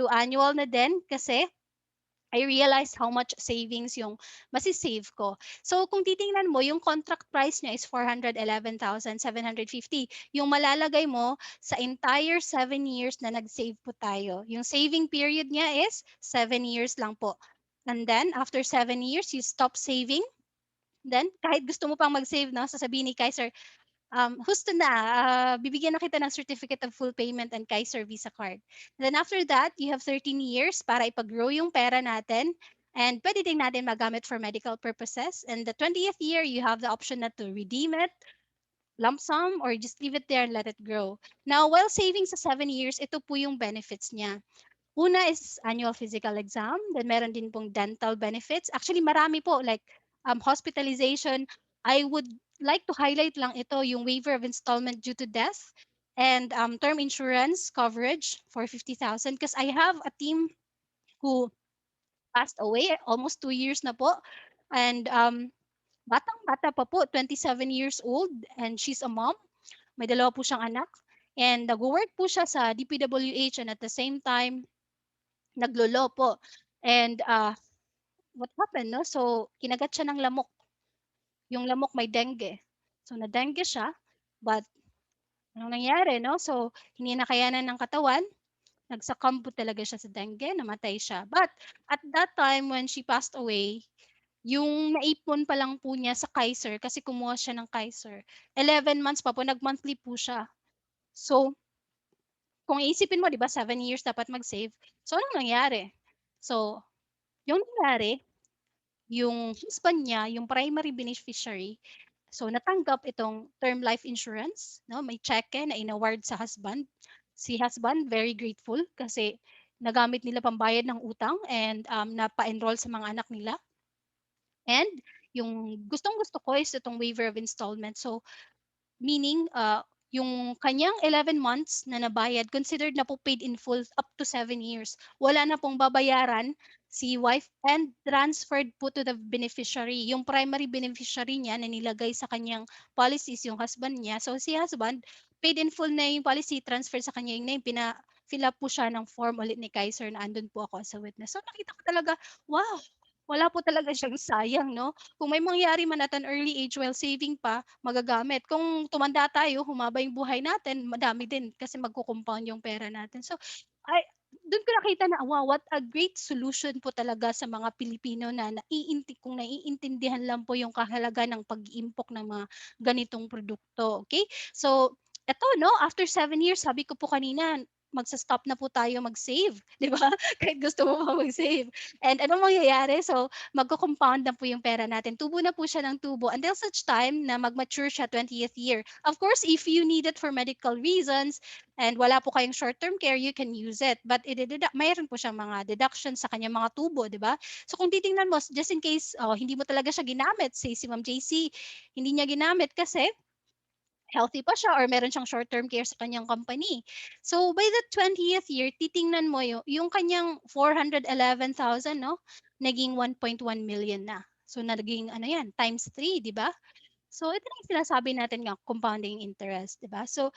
annual na din kasi I realized how much savings yung masi-save ko. So kung titingnan mo, yung contract price niya is 411,750. Yung malalagay mo sa entire 7 years na nag-save po tayo. Yung saving period niya is 7 years lang po. And then after 7 years, you stop saving. Then kahit gusto mo pang mag-save, no, sasabihin ni Kaiser, husto na, bibigyan na kita ng certificate of full payment and Kaiser Visa card. Then after that, you have 13 years para ipag-grow yung pera natin and pwede din natin magamit for medical purposes. And the 20th year, you have the option na to redeem it lump sum or just leave it there and let it grow. Now, while saving sa 7 years, ito po yung benefits niya. Una is annual physical exam. Then meron din pong dental benefits. Actually, marami po like hospitalization. I would like to highlight lang ito, yung waiver of installment due to death and term insurance coverage for 50,000 because I have a team who passed away almost 2 years na po. And batang-bata pa po, 27 years old and she's a mom. May dalawa po siyang anak. And nag-work po siya sa DPWH and at the same time, naglolo po. And what happened, no? So, kinagat siya ng lamok. Yung lamok may dengue. So, na-dengue siya. But, anong nangyari, no? So, hindi na kayanan ng katawan. Nagsacumb po talaga siya sa dengue. Namatay siya. But, at that time, when she passed away, yung naipon pa lang po niya sa Kaiser, kasi kumuha siya ng Kaiser, 11 months pa po, nag-monthly po siya. So, kung iisipin mo, di ba, 7 years dapat mag-save. So, anong nangyari? So, yung nangyari, yung husband niya, yung primary beneficiary, so natanggap itong term life insurance, no? May cheque na inaward sa husband. Si husband very grateful kasi nagamit nila pambayad ng utang and napa-enroll sa mga anak nila. And yung gustong-gusto ko is itong waiver of installment. So meaning, yung kanyang 11 months na nabayad, considered na po paid in full up to 7 years. Wala na pong babayaran si wife and transferred po to the beneficiary. Yung primary beneficiary niya na nilagay sa kanyang policies, yung husband niya. So si husband, paid in full na yung policy, transferred sa kanya yung name, fill up po siya ng form ulit ni Kaiser na andun po ako as a witness. So nakita ko talaga, wow, wala po talaga siyang sayang, no? Kung may mangyari man at an early age while saving pa, magagamit. Kung tumanda tayo, humaba yung buhay natin, madami din kasi magko-compound yung pera natin. So, ay, doon ko nakita na, wow, what a great solution po talaga sa mga Pilipino na kung naiintindihan lang po yung kahalaga ng pag-iimpok ng mga ganitong produkto. Okay? So, eto, no, after 7 years, sabi ko po kanina, magsa-stop na po tayo mag-save, di ba? Kahit gusto mo pa mag-save. And anong mangyayari? So, magko-compound na po yung pera natin. Tubo na po siya ng tubo until such time na mag-mature siya 20th year. Of course, if you need it for medical reasons and wala po kayong short-term care, you can use it. But mayroon po siyang mga deductions sa kanyang mga tubo, di ba? So kung titingnan mo, just in case hindi mo talaga siya ginamit, say si Ma'am JC, hindi niya ginamit kasi healthy pa siya or meron siyang short-term care sa kanyang company. So by the 20th year, titingnan mo yung kanyang 411,000, no? Naging 1.1 million na. So naging ano yan, times 3, di ba? So ito na yung sinasabi natin nga, compounding interest, di ba? So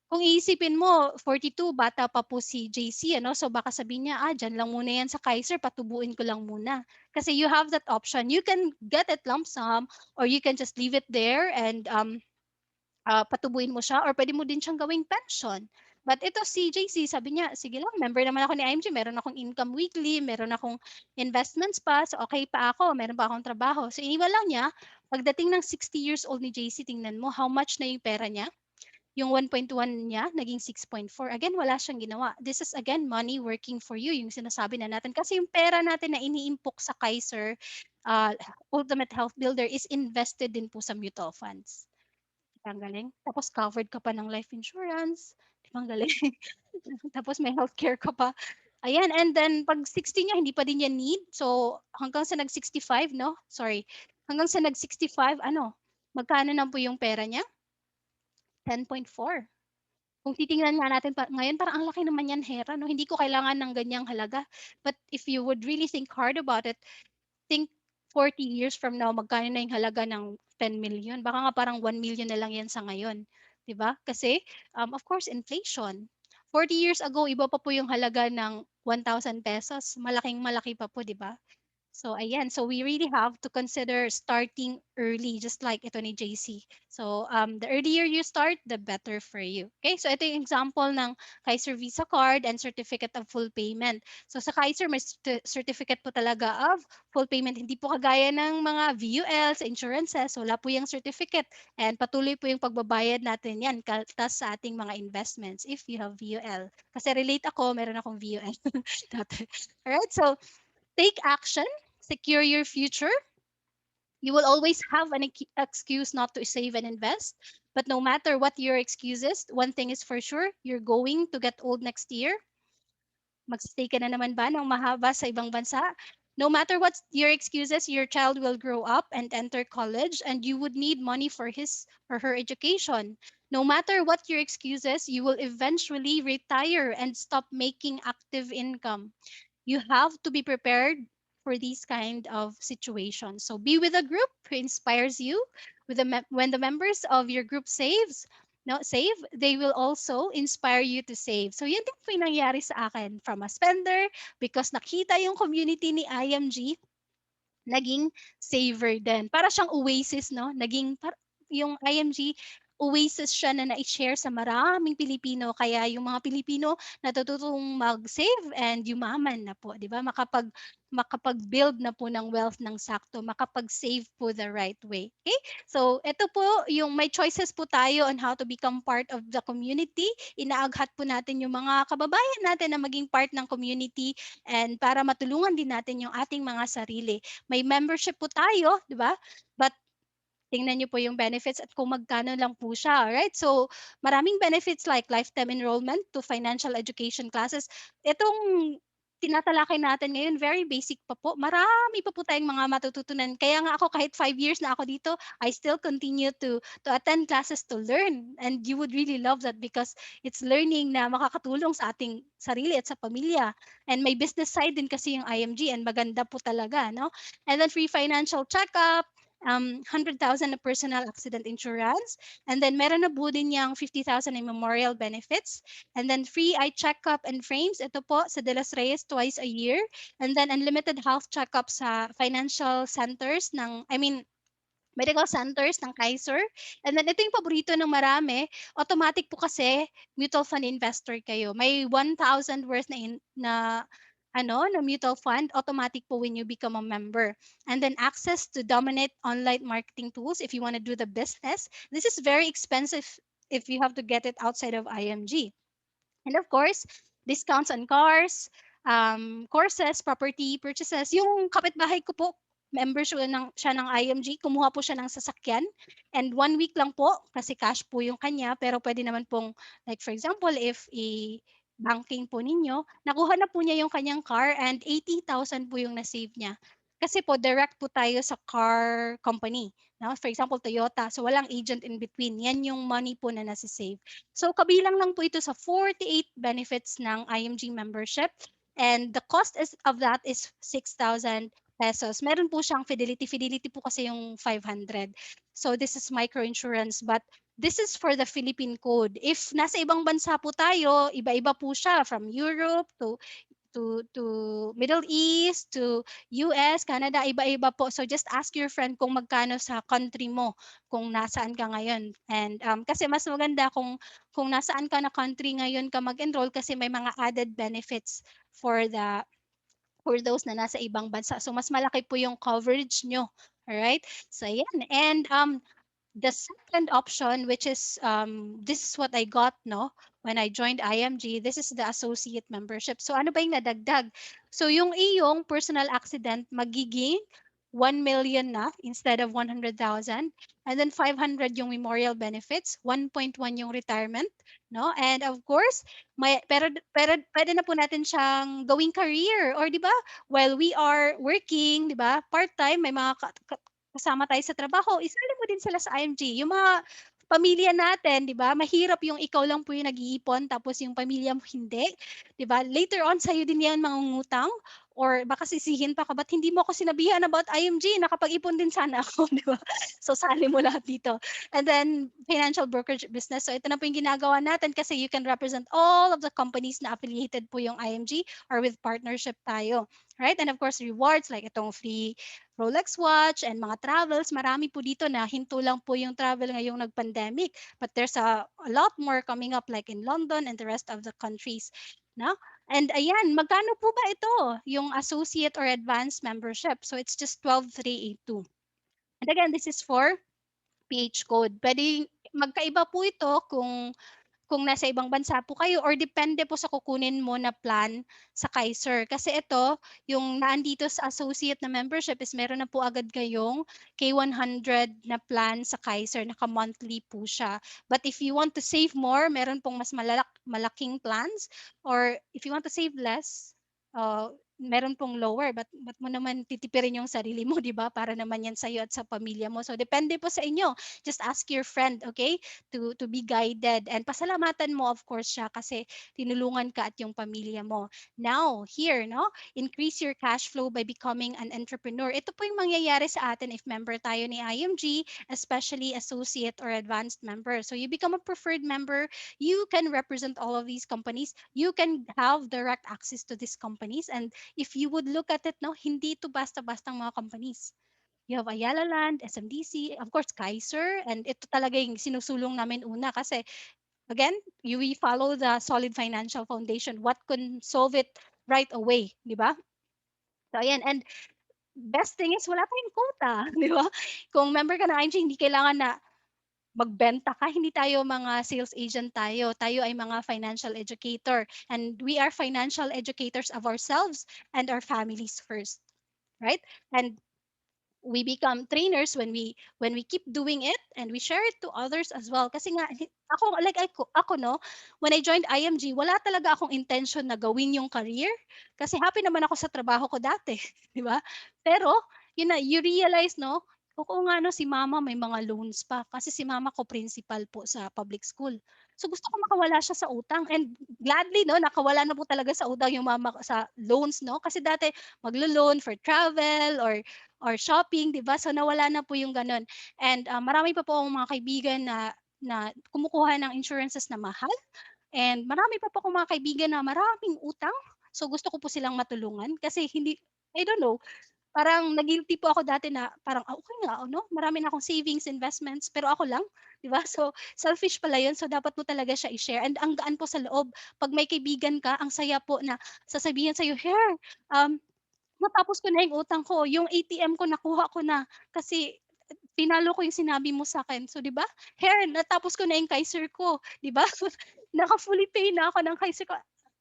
kung iisipin mo, 42, bata pa po si JC, ano? So baka sabihin niya, dyan lang muna yan sa Kaiser, patubuin ko lang muna. Kasi you have that option. You can get it lump sum or you can just leave it there and patubuin mo siya or pwede mo din siyang gawing pension. But ito si JC, sabi niya, sige lang, member naman ako ni IMG, meron akong income weekly, meron akong investments pa, so okay pa ako, meron pa akong trabaho. So iniwan lang niya, pagdating ng 60 years old ni JC, tingnan mo how much na yung pera niya. Yung 1.1 niya, naging 6.4. Again, wala siyang ginawa. This is again, money working for you, yung sinasabi na natin. Kasi yung pera natin na iniimpok sa Kaiser, uh, Ultimate Health Builder is invested din po sa mutual funds. Ang galing. Tapos covered ka pa ng life insurance. Di ba ang galing? Tapos may healthcare ka pa. Ayan, and then pag 60 niya, hindi pa din niya need. So, hanggang sa nag-65, no? Sorry. Hanggang sa nag-65, magkano na po yung pera niya? 10.4. Kung titingnan nga natin ngayon, parang ang laki naman yan, Hera, no? Hindi ko kailangan ng ganyang halaga. But if you would really think hard about it, think 40 years from now, magkano na yung halaga ng 10 million? Baka nga parang 1 million na lang yan sa ngayon. 'Di ba? Kasi, of course, inflation. 40 years ago, iba pa po yung halaga ng 1,000 pesos. Malaking malaki pa po, 'di ba? So ayan, so we really have to consider starting early, just like ito ni JC. So the earlier you start, the better for you. Okay, so ito yung example ng Kaiser Visa card and certificate of full payment. So sa Kaiser, may certificate po talaga of full payment. Hindi po kagaya ng mga VUL sa insurances, wala po yung certificate. And patuloy po yung pagbabayad natin yan, kaltas sa ating mga investments if you have VUL. Kasi relate ako, meron akong VUL. Alright, so take action, secure your future, You will always have an excuse not to save and invest. But no matter what your excuses, one thing is for sure, you're going to get old next year. Magstay ka na naman ba ng mahaba sa ibang bansa? No matter what your excuses, your child will grow up and enter college and you would need money for his or her education. No matter what your excuses, you will eventually retire and stop making active income. You have to be prepared for these kind of situations. So be with a group who inspires you. When the members of your group save, they will also inspire you to save. So yun din po yung nangyari sa akin from a spender because nakita yung community ni IMG naging saver din. Para siyang oasis, no? Yung IMG, oasis siya na na-share sa maraming Pilipino. Kaya yung mga Pilipino natututong mag-save and yumaman na po, di ba? Makapag-build na po ng wealth ng sakto, makapag-save po the right way. Okay? So, ito po yung may choices po tayo on how to become part of the community. Inaaghat po natin yung mga kababayan natin na maging part ng community and para matulungan din natin yung ating mga sarili. May membership po tayo, di ba? But tingnan niyo po yung benefits at kung magkano lang po siya, right? So, maraming benefits like lifetime enrollment to financial education classes. Itong tinatalakay natin ngayon, very basic pa po. Marami pa po tayong mga matututunan. Kaya nga ako kahit 5 years na ako dito, I still continue to attend classes to learn. And you would really love that because it's learning na makakatulong sa ating sarili at sa pamilya. And may business side din kasi yung IMG and maganda po talaga, no? And then free financial checkup, 100,000 na personal accident insurance. And then meron na po din niyang 50,000 in memorial benefits. And then free eye checkup and frames. Ito po sa De Los Reyes twice a year. And then unlimited health checkup sa financial centers medical centers ng Kaiser. And then ito yung paborito ng marami, automatic po kasi mutual fund investor kayo. May 1,000 worth na mutual fund automatic po when you become a member. And then access to dominate online marketing tools if you want to do the business. This is very expensive if you have to get it outside of IMG. And of course, discounts on cars, courses, property purchases. Yung kapitbahay ko po, member siya ng IMG, kumuha po siya ng sasakyan. And 1 week lang po, kasi cash po yung kanya, pero pwede naman pong, like for example, if banking po ninyo, nakuha na po niya yung kanyang car and 80,000 po yung na-save niya. Kasi po, direct po tayo sa car company. No? For example, Toyota. So, walang agent in between. Yan yung money po na nasa-save. So kabilang lang po ito sa 48 benefits ng IMG membership and the cost of that is 6,000 pesos. Meron po siyang fidelity. Fidelity po kasi yung 500. So this is microinsurance but this is for the Philippine code. If nasa ibang bansa po tayo, iba-iba po siya from Europe to Middle East, to US, Canada, iba-iba po. So just ask your friend kung magkano sa country mo, kung nasaan ka ngayon. And kasi mas maganda kung nasaan ka na country ngayon ka mag-enroll kasi may mga added benefits for those na nasa ibang bansa. So mas malaki po yung coverage nyo. Alright? So yan. And the second option, which is this is what I got no when I joined IMG, this is the associate membership. So ano ba yung nadagdag? So yung iyong personal accident magiging 1 million na instead of 100,000 and then 500 yung memorial benefits, 1.1 yung retirement, no? And of course, pero pwede na po natin siyang gawing career or 'di ba? While we are working, 'di ba? Part-time may mga kasama tayo sa trabaho, isali mo din sila sa IMG. Yung mga pamilya natin, 'di ba? Mahirap yung ikaw lang po yung nag-iipon tapos yung pamilya mo hindi, 'di ba? Later on sa'yo din 'yan mangungutang or baka sisihin pa ka, ba't hindi mo ako sinabihan about IMG? Nakapag-ipon din sana ako, 'di ba? So sali mo lahat dito. And then financial brokerage business. So ito na po yung ginagawa natin kasi you can represent all of the companies na affiliated po yung IMG or with partnership tayo. Right? And of course, rewards like itong free Rolex watch and mga travels, marami po dito na hinto lang po yung travel ngayong nag-pandemic. But there's a lot more coming up like in London and the rest of the countries. No? And ayan, magkano po ba ito? Yung associate or advanced membership. So it's just 12,382. And again, this is for PH code. Pwede magkaiba po ito kung kung nasa ibang bansa po kayo or depende po sa kukunin mo na plan sa Kaiser. Kasi ito, yung naandito sa associate na membership is meron na po agad kayong K100 na plan sa Kaiser, naka-monthly po siya. But if you want to save more, meron pong mas malaking plans, or if you want to save less, meron pong lower, but mo naman titipirin yung sarili mo, di ba? Para naman yan sa'yo at sa pamilya mo. So depende po sa inyo. Just ask your friend, okay? To be guided. And pasalamatan mo, of course, siya kasi tinulungan ka at yung pamilya mo. Now, here, no? Increase your cash flow by becoming an entrepreneur. Ito po yung mangyayari sa atin if member tayo ni IMG, especially associate or advanced member. So you become a preferred member, you can represent all of these companies, you can have direct access to these companies, and if you would look at it, no, hindi ito basta-bastang mga companies. You have Ayala Land, SMDC, of course, Kaiser, and ito talaga yung sinusulong namin una kasi, again, we follow the solid financial foundation. What can solve it right away, di ba? So, ayan, and best thing is wala tayong quota, di ba? Kung member ka ng IMG, hindi kailangan na magbenta ka, hindi tayo mga sales agent tayo. Tayo ay mga financial educator. And we are financial educators of ourselves and our families first, right? And we become trainers when we keep doing it, and we share it to others as well. Kasi nga, ako no, when I joined IMG, wala talaga akong intention na gawin yung career kasi happy naman ako sa trabaho ko dati, di ba? Pero yun na, you realize, no, oo nga, no, si mama may mga loans pa kasi si mama ko principal po sa public school. So gusto ko makawala siya sa utang, and gladly, no, nakawala na po talaga sa utang yung mama ko sa loans, no, kasi dati maglo-loan for travel or shopping, 'di ba? So nawala na po yung ganun. And marami pa po akong mga kaibigan na kumukuha ng insurances na mahal. And marami pa po akong mga kaibigan na maraming utang. So gusto ko po silang matulungan kasi hindi, I don't know, parang nag-guilty po ako dati na parang okay nga, no? Marami na akong savings, investments, pero ako lang, 'di ba? So selfish pala 'yun. So dapat mo talaga siya i-share. And ang gaan po sa loob, pag may kaibigan ka, ang saya po na sasabihin sa iyo, "Here, um, natapos ko na yung utang ko, yung ATM ko nakuha ko na kasi tinalo ko yung sinabi mo sa akin." So 'di ba? Here, natapos ko na yung Kaiser ko, 'di ba? Naka-fully pay na ako ng Kaiser ko.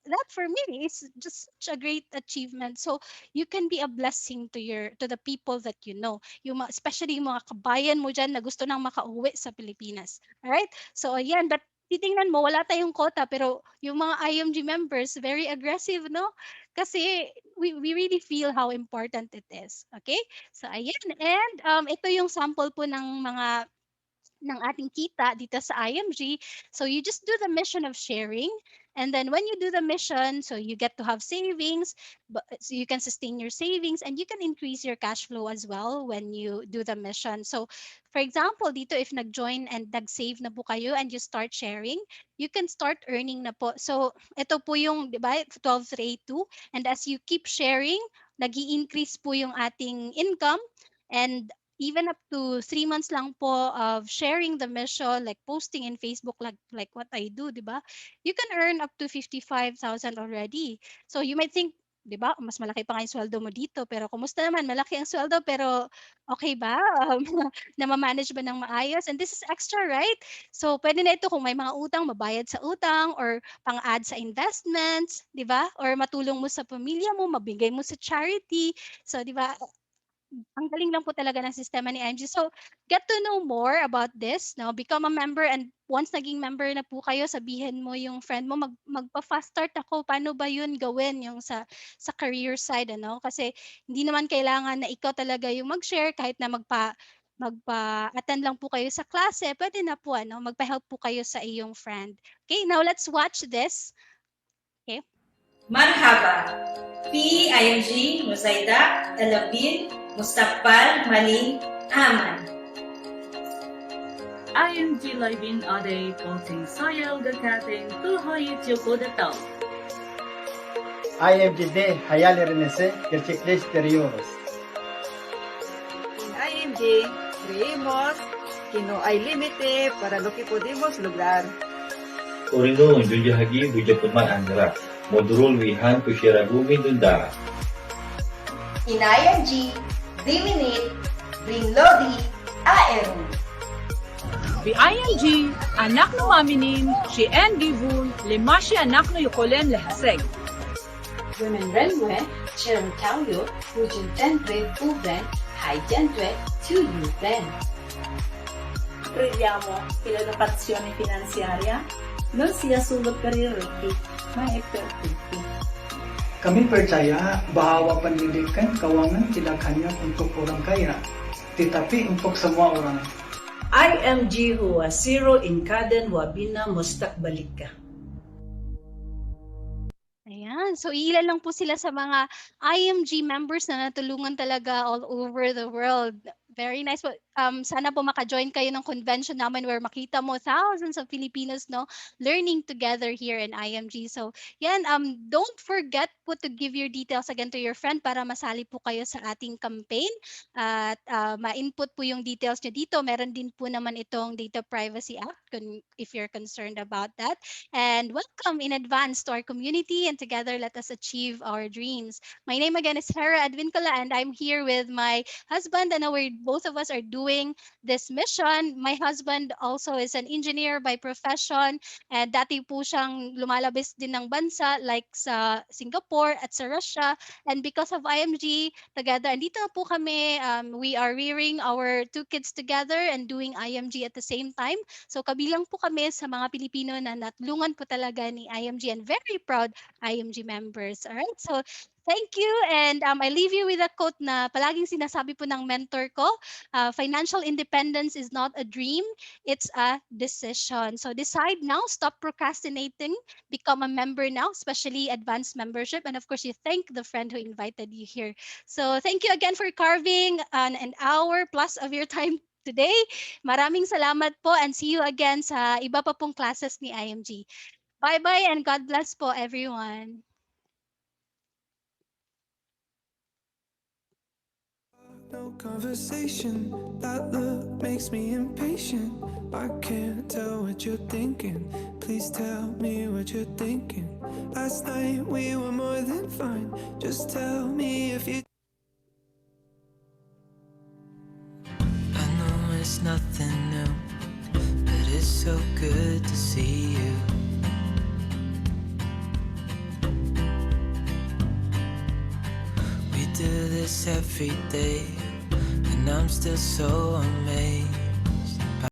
That for me is just such a great achievement. So you can be a blessing to the people that you know. Especially yung mga kabayan mo diyan na gusto nang makauwi sa Pilipinas. All right? So ayan, but titingnan mo, wala tayong quota, pero yung mga IMG members, very aggressive, no? Kasi we really feel how important it is. Okay? So ayan, and ito yung sample po ng ating kita dito sa IMG. So you just do the mission of sharing. And then when you do the mission, so you get to have savings, so you can sustain your savings, and you can increase your cash flow as well when you do the mission. So for example, dito if nag-join and nag-save na po kayo and you start sharing, you can start earning na po. So ito po yung, di ba, 12382. And as you keep sharing, nag-i-increase po yung ating income. And even up to 3 months lang po of sharing the mission, like posting in Facebook, like what I do, di ba? You can earn up to 55,000 already. So you might think, di ba, mas malaki pa nga yung sweldo mo dito, pero kumusta naman? Malaki ang sweldo, pero okay ba? Na-manage ba ng maayos? And this is extra, right? So pwede na ito kung may mga utang, mabayad sa utang, or pang-add sa investments, di ba? Or matulong mo sa pamilya mo, mabigay mo sa charity. So di ba, ang galing lang po talaga ng sistema ni IMG. So, get to know more about this. No? Become a member, and once naging member na po kayo, sabihin mo yung friend mo, magpa-fast start ako. Paano ba yun gawin yung sa career side? Ano? Kasi hindi naman kailangan na ikaw talaga yung mag-share, kahit na magpa-attend lang po kayo sa klase, pwede na po, ano, magpa-help po kayo sa iyong friend. Okay, now let's watch this. Okay. Marhaba, PIMG, Musayda, Talabin, Mustaqbal, Maling, Aman. IMG Livein Aday Ponting Sayal Gakating Tuhoy Tiokodatao. IMGD Hayali Renese Kerchiklis Terios. En IMG creemos que no hay límite para lo que podemos lograr. Orindo Jujahagi Bujapuman Andra Modurul Wihan Kushiragumi Dunda. In IMG, Diminit, Bring Lodi, Aeru. BING, anak no maminin, si en givun, lima si anak no yukolen lehaseg. Women Renwe, Cheron Taoyo, Fujin Tentre, Fuben, Hai Tentre, Tu Yu Ben. Crediamo che l'educazione finanziaria non sia solo per i ricchi, ma è per tutti. Kami percaya bahwa pendidikan keuangan tidak hanya untuk orang kaya, tetapi untuk semua orang. IMG huwa zero inkaden wabina mustakbalika. Ayan. So, ilan lang po sila sa mga IMG members na natulungan talaga all over the world. Very nice. Sana po maka-join kayo ng convention namin where makita mo thousands of Filipinos learning together here in IMG. So, yan, don't forget po to give your details again to your friend para masali po kayo sa ating campaign. At ma-input po yung details nyo dito. Meron din po naman itong Data Privacy Act if you're concerned about that. And welcome in advance to our community, and together let us achieve our dreams. My name again is Hera Advincula, and I'm here with my husband, and both of us are doing this mission. My husband also is an engineer by profession, and dati po siyang lumalabas din ng bansa like sa Singapore at sa Russia. And because of IMG, together, andito na po kami. We are rearing our 2 kids together and doing IMG at the same time. So kabilang po kami sa mga Pilipino na natulungan po talaga ni IMG, and very proud IMG members. All right, so thank you, and I leave you with a quote na palaging sinasabi po ng mentor ko, financial independence is not a dream, it's a decision. So decide now, stop procrastinating, become a member now, especially advanced membership, and of course you thank the friend who invited you here. So thank you again for carving an hour plus of your time today. Maraming salamat po, and see you again sa iba pa pong classes ni IMG. Bye-bye and God bless po everyone. No conversation, that look makes me impatient. I can't tell what you're thinking. Please tell me what you're thinking. Last night we were more than fine. Just tell me if you. I know it's nothing new, but it's so good to see you. We do this every day, and I'm still so amazed.